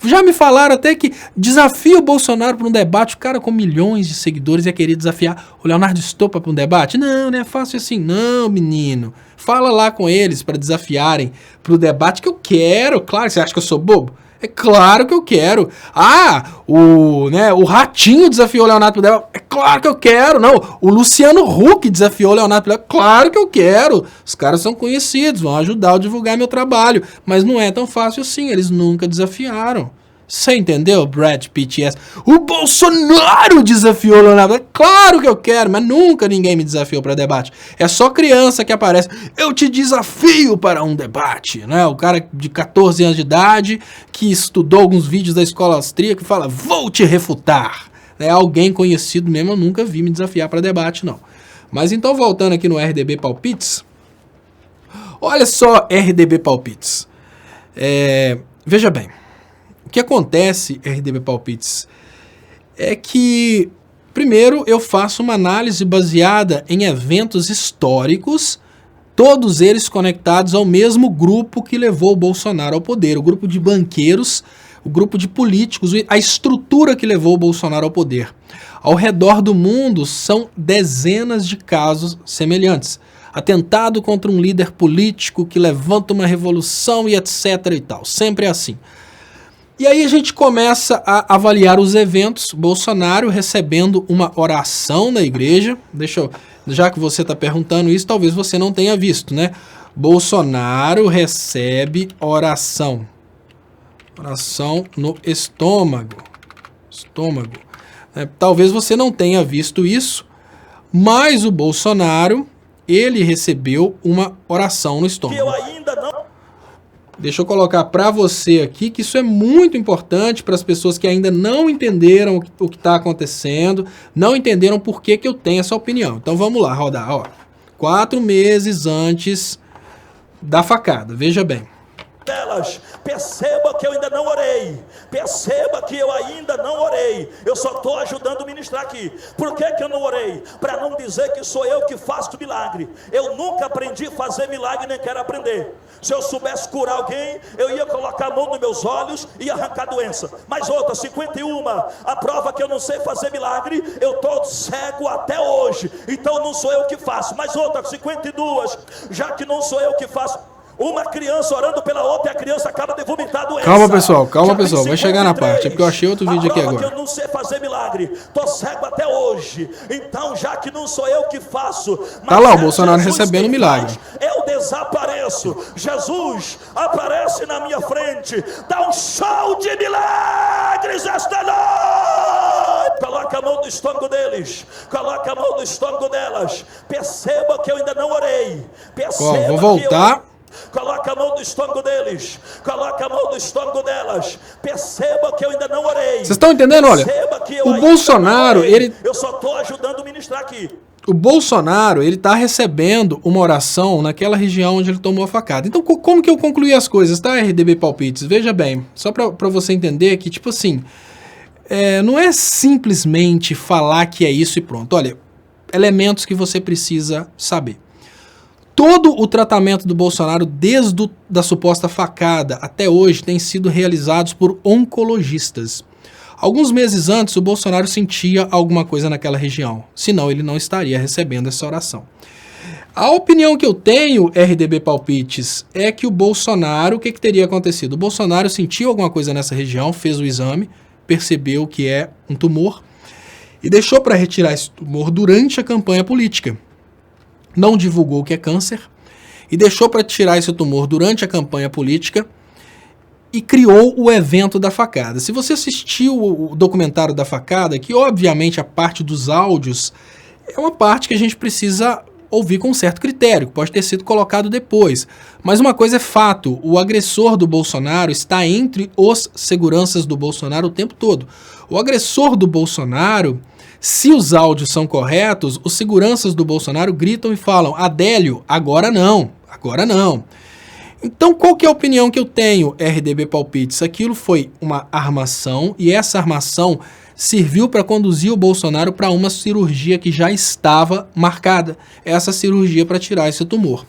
já me falaram até que desafia o Bolsonaro para um debate, o cara com milhões de seguidores ia querer desafiar o Leonardo Stoppa para um debate? Não é fácil assim não, menino. Fala lá com eles para desafiarem pro debate que eu quero. Claro, você acha que eu sou bobo? É claro que eu quero. O Ratinho desafiou o Leonardo pro debate. É claro que eu quero. Não, o Luciano Huck desafiou o Leonardo pro debate. Claro que eu quero. Os caras são conhecidos, vão ajudar a divulgar meu trabalho. Mas não é tão fácil assim, eles nunca desafiaram. Você entendeu, Brad Pitt? O Bolsonaro desafiou o Leonardo. É claro que eu quero, mas nunca ninguém me desafiou para debate. É só criança que aparece. Eu te desafio para um debate, né? O cara de 14 anos de idade que estudou alguns vídeos da escola austríaca que fala, vou te refutar. É alguém conhecido mesmo, eu nunca vi me desafiar para debate, não. Mas então, voltando aqui no RDB Palpites, olha só RDB Palpites. Veja bem. O que acontece, RDB Palpites, é que, primeiro, eu faço uma análise baseada em eventos históricos, todos eles conectados ao mesmo grupo que levou o Bolsonaro ao poder, o grupo de banqueiros, o grupo de políticos, a estrutura que levou o Bolsonaro ao poder. Ao redor do mundo são dezenas de casos semelhantes. Atentado contra um líder político que levanta uma revolução e etc e tal, sempre é assim. E aí a gente começa a avaliar os eventos, Bolsonaro recebendo uma oração na igreja, já que você está perguntando isso, talvez você não tenha visto, né? Bolsonaro recebe oração no estômago. Talvez você não tenha visto isso, mas o Bolsonaro, ele recebeu uma oração no estômago. Eu ainda não... Deixa eu colocar para você aqui que isso é muito importante para as pessoas que ainda não entenderam o que está acontecendo, não entenderam por que eu tenho essa opinião. Então vamos lá, rodar. Ó. 4 meses antes da facada, veja bem. Perceba que eu ainda não orei. Perceba que eu ainda não orei. Eu só estou ajudando a ministrar aqui. Por que eu não orei? Para não dizer que sou eu que faço milagre. Eu nunca aprendi a fazer milagre, nem quero aprender. Se eu soubesse curar alguém, eu ia colocar a mão nos meus olhos e arrancar doença. Mas outra, 51, a prova que eu não sei fazer milagre, eu estou cego até hoje. Então não sou eu que faço. Mas outra, 52, já que não sou eu que faço, Uma criança orando pela outra e a criança acaba de vomitar a doença. Calma pessoal, vai chegar na parte, é porque eu achei outro vídeo aqui agora. Que eu não sei fazer milagre, tô cego até hoje, então já que não sou eu que faço, mas tá lá o Bolsonaro recebendo milagre. Eu desapareço, Jesus aparece na minha frente, dá um show de milagres esta noite. Coloca a mão no estômago deles, coloca a mão no estômago delas, perceba que eu ainda não orei, perceba. Vou voltar. Coloca a mão no estômago deles, coloca a mão no estômago delas, perceba que eu ainda não orei. Vocês estão entendendo? Olha, o Bolsonaro, eu só estou ajudando a ministrar aqui. O Bolsonaro, ele está recebendo uma oração naquela região onde ele tomou a facada. Então, como que eu concluí as coisas, tá, RDB Palpites? Veja bem, só para você entender que, tipo assim, não é simplesmente falar que é isso e pronto. Olha, elementos que você precisa saber. Todo o tratamento do Bolsonaro, desde da suposta facada até hoje, tem sido realizados por oncologistas. Alguns meses antes, o Bolsonaro sentia alguma coisa naquela região, senão ele não estaria recebendo essa oração. A opinião que eu tenho, RDB Palpites, é que o Bolsonaro, o que teria acontecido? O Bolsonaro sentiu alguma coisa nessa região, fez o exame, percebeu que é um tumor e deixou para retirar esse tumor durante a campanha política. Não divulgou que é câncer e deixou para tirar esse tumor durante a campanha política e criou o evento da facada. Se você assistiu o documentário da facada, que obviamente a parte dos áudios é uma parte que a gente precisa ouvir com um certo critério, que pode ter sido colocado depois. Mas uma coisa é fato, o agressor do Bolsonaro está entre os seguranças do Bolsonaro o tempo todo. O agressor do Bolsonaro, se os áudios são corretos, os seguranças do Bolsonaro gritam e falam: Adélio, agora não, agora não. Então, qual que é a opinião que eu tenho, RDB Palpites? Aquilo foi uma armação e essa armação serviu para conduzir o Bolsonaro para uma cirurgia que já estava marcada. Essa cirurgia para tirar esse tumor.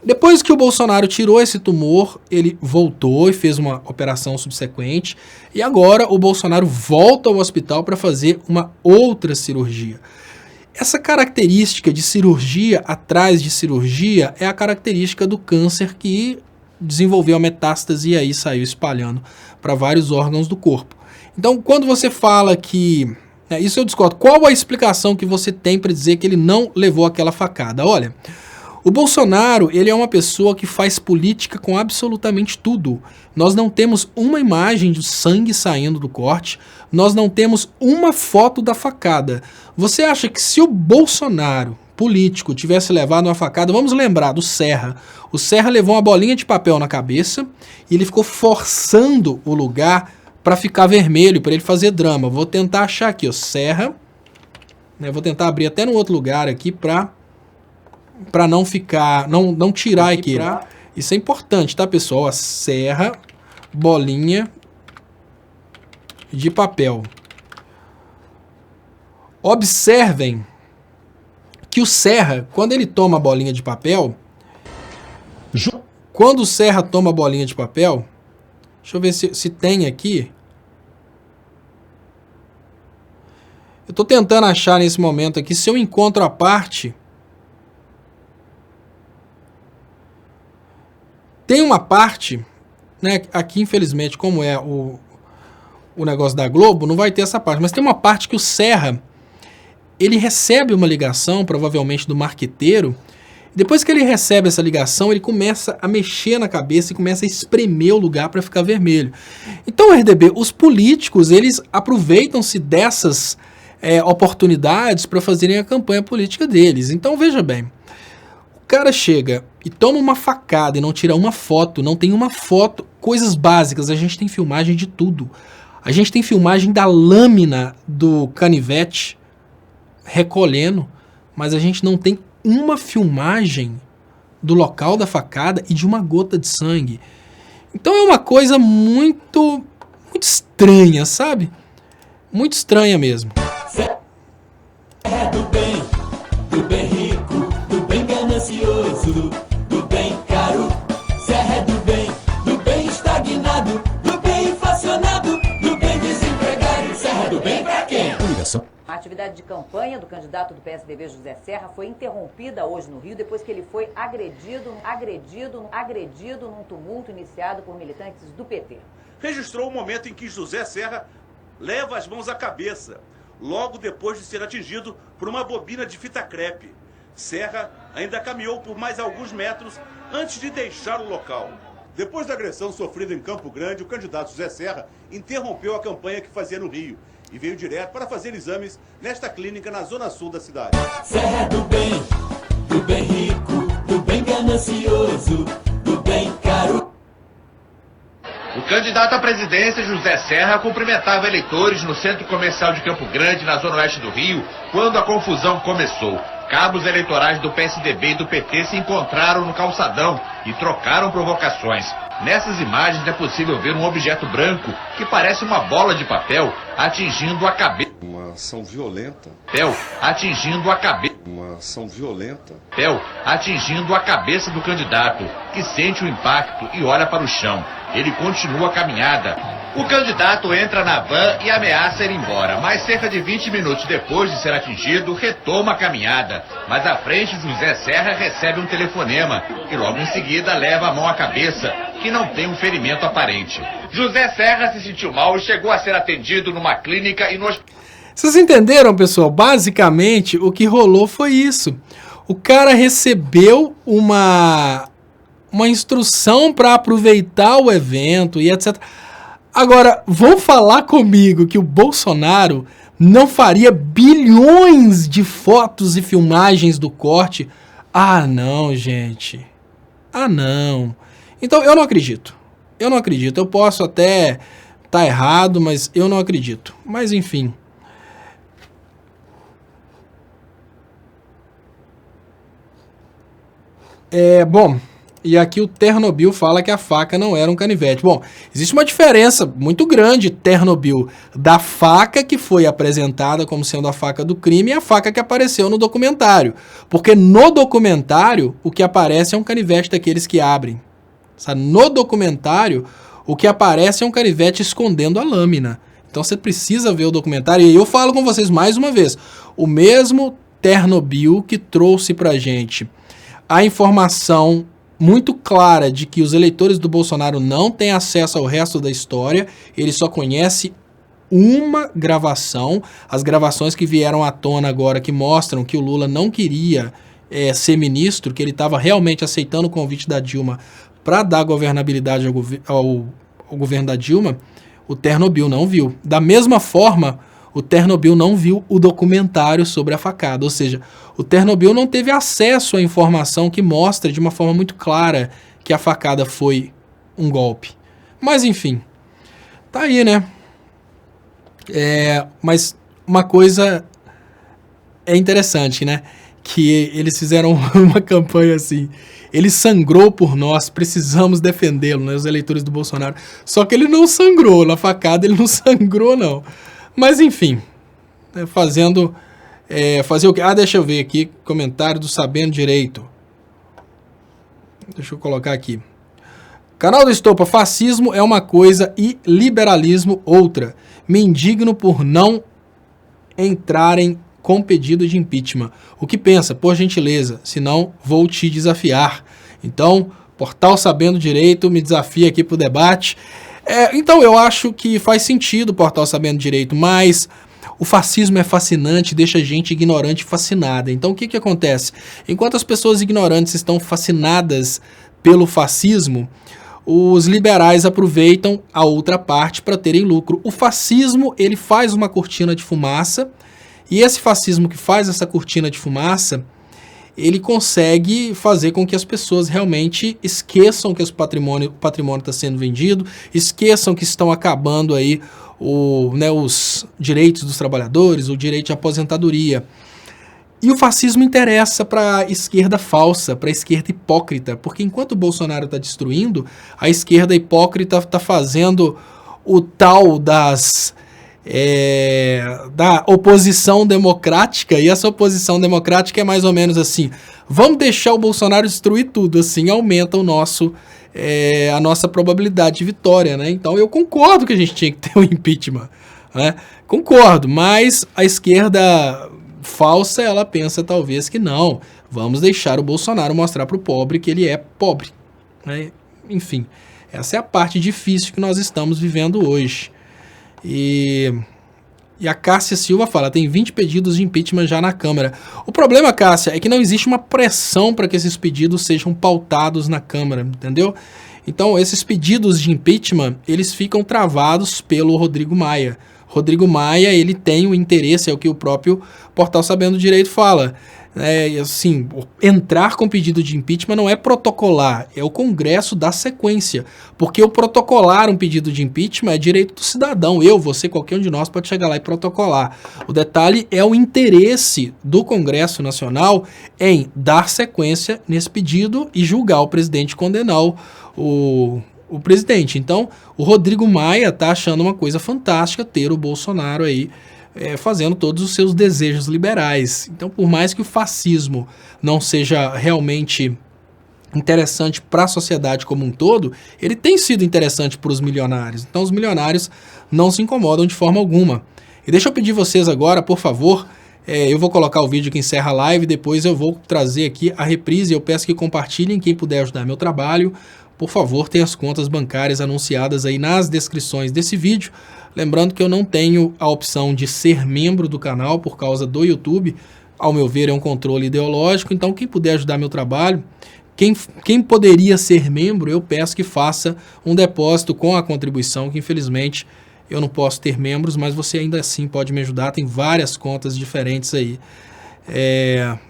Depois que o Bolsonaro tirou esse tumor, ele voltou e fez uma operação subsequente. E agora o Bolsonaro volta ao hospital para fazer uma outra cirurgia. Essa característica de cirurgia atrás de cirurgia é a característica do câncer que desenvolveu a metástase e aí saiu espalhando para vários órgãos do corpo. Então, quando você fala que... isso eu discordo. Qual a explicação que você tem para dizer que ele não levou aquela facada? Olha, o Bolsonaro, ele é uma pessoa que faz política com absolutamente tudo. Nós não temos uma imagem de sangue saindo do corte, nós não temos uma foto da facada. Você acha que se o Bolsonaro, político, tivesse levado uma facada, vamos lembrar do Serra. O Serra levou uma bolinha de papel na cabeça e ele ficou forçando o lugar para ficar vermelho, para ele fazer drama. Vou tentar achar aqui, ó, Serra. Vou tentar abrir até no outro lugar aqui para não ficar, não tirar aqui. Isso é importante, tá, pessoal? A Serra, bolinha de papel. Observem que o Serra, quando ele toma a bolinha de papel, quando o Serra toma a bolinha de papel, deixa eu ver se tem aqui. Eu tô tentando achar nesse momento aqui, se eu encontro a parte... Tem uma parte, né, aqui infelizmente, como é o negócio da Globo, não vai ter essa parte, mas tem uma parte que o Serra, ele recebe uma ligação, provavelmente do marqueteiro, depois que ele recebe essa ligação, ele começa a mexer na cabeça e começa a espremer o lugar para ficar vermelho. Então, RDB, os políticos, eles aproveitam-se dessas oportunidades para fazerem a campanha política deles. Então, veja bem, o cara chega e toma uma facada e não tira uma foto, não tem uma foto, coisas básicas, a gente tem filmagem de tudo. A gente tem filmagem da lâmina do canivete recolhendo, mas a gente não tem uma filmagem do local da facada e de uma gota de sangue. Então é uma coisa muito estranha, sabe? Muito estranha mesmo. É do bem rico, do bem ganancioso, do bem caro. Serra é do bem estagnado, do bem inflacionado, do bem desempregado. Serra é do bem pra quem? A atividade de campanha do candidato do PSDB, José Serra, foi interrompida hoje no Rio depois que ele foi agredido num tumulto iniciado por militantes do PT. Registrou o momento em que José Serra leva as mãos à cabeça, logo depois de ser atingido por uma bobina de fita crepe. Serra ainda caminhou por mais alguns metros antes de deixar o local. Depois da agressão sofrida em Campo Grande, o candidato José Serra interrompeu a campanha que fazia no Rio e veio direto para fazer exames nesta clínica na zona sul da cidade. Serra do bem rico, do bem ganancioso, do bem caro. O candidato à presidência, José Serra, cumprimentava eleitores no centro comercial de Campo Grande, na zona oeste do Rio, quando a confusão começou. Cabos eleitorais do PSDB e do PT se encontraram no calçadão e trocaram provocações. Nessas imagens é possível ver um objeto branco que parece uma bola de papel atingindo a cabeça. Uma ação violenta. Atingindo a cabeça. Uma ação violenta. Atingindo a cabeça do candidato, que sente o impacto e olha para o chão. Ele continua a caminhada. O candidato entra na van e ameaça ir embora, mas cerca de 20 minutos depois de ser atingido, retoma a caminhada. Mas à frente, José Serra recebe um telefonema e logo em seguida leva a mão à cabeça, que não tem um ferimento aparente. José Serra se sentiu mal e chegou a ser atendido numa clínica e no hospital. Vocês entenderam, pessoal? Basicamente, o que rolou foi isso. O cara recebeu uma instrução para aproveitar o evento e etc. Agora, vão falar comigo que o Bolsonaro não faria bilhões de fotos e filmagens do corte? Ah, não, gente. Ah, não. Então, eu não acredito. Eu não acredito. Eu posso até estar errado, mas eu não acredito. Mas, enfim. Bom, e aqui o Ternobil fala que a faca não era um canivete. Bom, existe uma diferença muito grande, Ternobil, da faca que foi apresentada como sendo a faca do crime e a faca que apareceu no documentário. Porque no documentário, o que aparece é um canivete daqueles que abrem. Sabe? No documentário, o que aparece é um canivete escondendo a lâmina. Então você precisa ver o documentário. E eu falo com vocês mais uma vez, o mesmo Ternobil que trouxe pra gente a informação muito clara de que os eleitores do Bolsonaro não têm acesso ao resto da história, ele só conhece uma gravação, as gravações que vieram à tona agora, que mostram que o Lula não queria ser ministro, que ele estava realmente aceitando o convite da Dilma para dar governabilidade ao governo da Dilma, o Ternobil não viu. Da mesma forma, o Ternobil não viu o documentário sobre a facada, ou seja, o Ternobil não teve acesso à informação que mostra de uma forma muito clara que a facada foi um golpe. Mas enfim, tá aí, né? Mas uma coisa é interessante, né? Que eles fizeram uma campanha assim, ele sangrou por nós, precisamos defendê-lo, né? Os eleitores do Bolsonaro. Só que ele não sangrou, na facada ele não sangrou, não. Mas enfim, fazer o quê? Deixa eu ver aqui, comentário do Sabendo Direito. Deixa eu colocar aqui. Canal do Estopa, fascismo é uma coisa e liberalismo outra. Me indigno por não entrarem com pedido de impeachment. O que pensa? Por gentileza, senão vou te desafiar. Então, Portal Sabendo Direito me desafia aqui para o debate. Então, eu acho que faz sentido o Portal Sabendo Direito, mas o fascismo é fascinante, deixa a gente ignorante fascinada. Então, o que acontece? Enquanto as pessoas ignorantes estão fascinadas pelo fascismo, os liberais aproveitam a outra parte para terem lucro. O fascismo, ele faz uma cortina de fumaça, e esse fascismo que faz essa cortina de fumaça, ele consegue fazer com que as pessoas realmente esqueçam que o patrimônio está sendo vendido, esqueçam que estão acabando aí os direitos dos trabalhadores, o direito de aposentadoria. E o fascismo interessa para a esquerda falsa, para a esquerda hipócrita, porque enquanto o Bolsonaro está destruindo, a esquerda hipócrita está fazendo o tal da oposição democrática, e essa oposição democrática é mais ou menos assim, vamos deixar o Bolsonaro destruir tudo, assim aumenta a nossa probabilidade de vitória, né? Então eu concordo que a gente tinha que ter um impeachment, né? Concordo, mas a esquerda falsa, ela pensa talvez que não, vamos deixar o Bolsonaro mostrar para o pobre que ele é pobre, né? Enfim, essa é a parte difícil que nós estamos vivendo hoje. E a Cássia Silva fala, tem 20 pedidos de impeachment já na Câmara. O problema, Cássia, é que não existe uma pressão para que esses pedidos sejam pautados na Câmara, entendeu? Então, esses pedidos de impeachment, eles ficam travados pelo Rodrigo Maia. Rodrigo Maia, ele tem o interesse, é o que o próprio Portal Sabendo Direito fala. Assim, entrar com pedido de impeachment não é protocolar, é o Congresso dar sequência. Porque o protocolar um pedido de impeachment é direito do cidadão. Eu, você, qualquer um de nós pode chegar lá e protocolar. O detalhe é o interesse do Congresso Nacional em dar sequência nesse pedido e julgar o presidente, condenar o presidente. Então, o Rodrigo Maia está achando uma coisa fantástica ter o Bolsonaro aí fazendo todos os seus desejos liberais. Então, por mais que o fascismo não seja realmente interessante para a sociedade como um todo, ele tem sido interessante para os milionários. Então, os milionários não se incomodam de forma alguma. E deixa eu pedir vocês agora, por favor, eu vou colocar o vídeo que encerra a live, depois eu vou trazer aqui a reprise. Eu peço que compartilhem, quem puder ajudar meu trabalho. Por favor, tem as contas bancárias anunciadas aí nas descrições desse vídeo. Lembrando que eu não tenho a opção de ser membro do canal por causa do YouTube. Ao meu ver, é um controle ideológico. Então, quem puder ajudar meu trabalho, quem poderia ser membro, eu peço que faça um depósito com a contribuição, que infelizmente eu não posso ter membros, mas você ainda assim pode me ajudar. Tem várias contas diferentes aí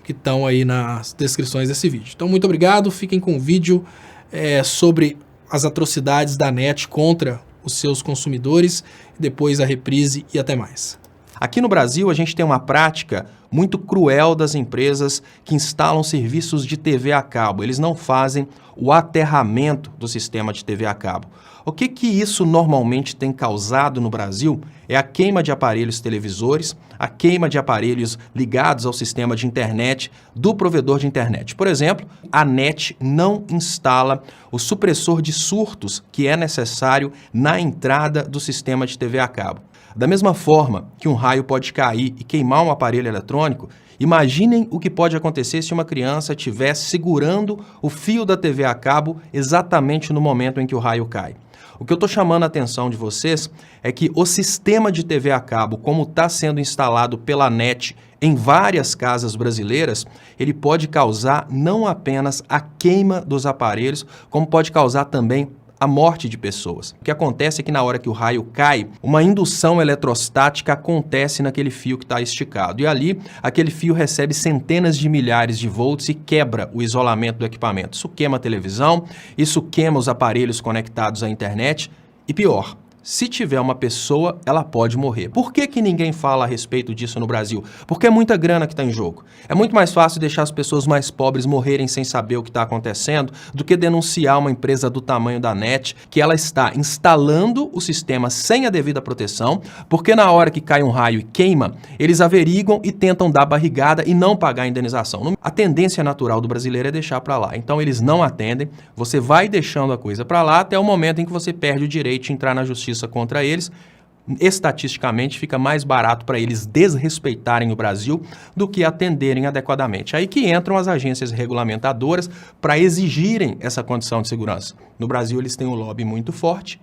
que estão aí nas descrições desse vídeo. Então, muito obrigado. Fiquem com o vídeo sobre as atrocidades da NET contra os seus consumidores, depois a reprise e até mais. Aqui no Brasil, a gente tem uma prática muito cruel das empresas que instalam serviços de TV a cabo. Eles não fazem o aterramento do sistema de TV a cabo. O que isso normalmente tem causado no Brasil é a queima de aparelhos televisores, a queima de aparelhos ligados ao sistema de internet do provedor de internet. Por exemplo, a NET não instala o supressor de surtos que é necessário na entrada do sistema de TV a cabo. Da mesma forma que um raio pode cair e queimar um aparelho eletrônico, imaginem o que pode acontecer se uma criança estiver segurando o fio da TV a cabo exatamente no momento em que o raio cai. O que eu estou chamando a atenção de vocês é que o sistema de TV a cabo, como está sendo instalado pela NET em várias casas brasileiras, ele pode causar não apenas a queima dos aparelhos, como pode causar também a morte de pessoas. O que acontece é que na hora que o raio cai, uma indução eletrostática acontece naquele fio que está esticado. E ali, aquele fio recebe centenas de milhares de volts e quebra o isolamento do equipamento. Isso queima a televisão, isso queima os aparelhos conectados à internet e pior, se tiver uma pessoa, ela pode morrer. Por que ninguém fala a respeito disso no Brasil? Porque é muita grana que está em jogo. É muito mais fácil deixar as pessoas mais pobres morrerem sem saber o que está acontecendo do que denunciar uma empresa do tamanho da NET que ela está instalando o sistema sem a devida proteção, porque na hora que cai um raio e queima, eles averiguam e tentam dar barrigada e não pagar a indenização. A tendência natural do brasileiro é deixar para lá. Então eles não atendem, você vai deixando a coisa para lá até o momento em que você perde o direito de entrar na justiça contra eles. Estatisticamente fica mais barato para eles desrespeitarem o Brasil do que atenderem adequadamente. Aí que entram as agências regulamentadoras para exigirem essa condição de segurança. No Brasil eles têm um lobby muito forte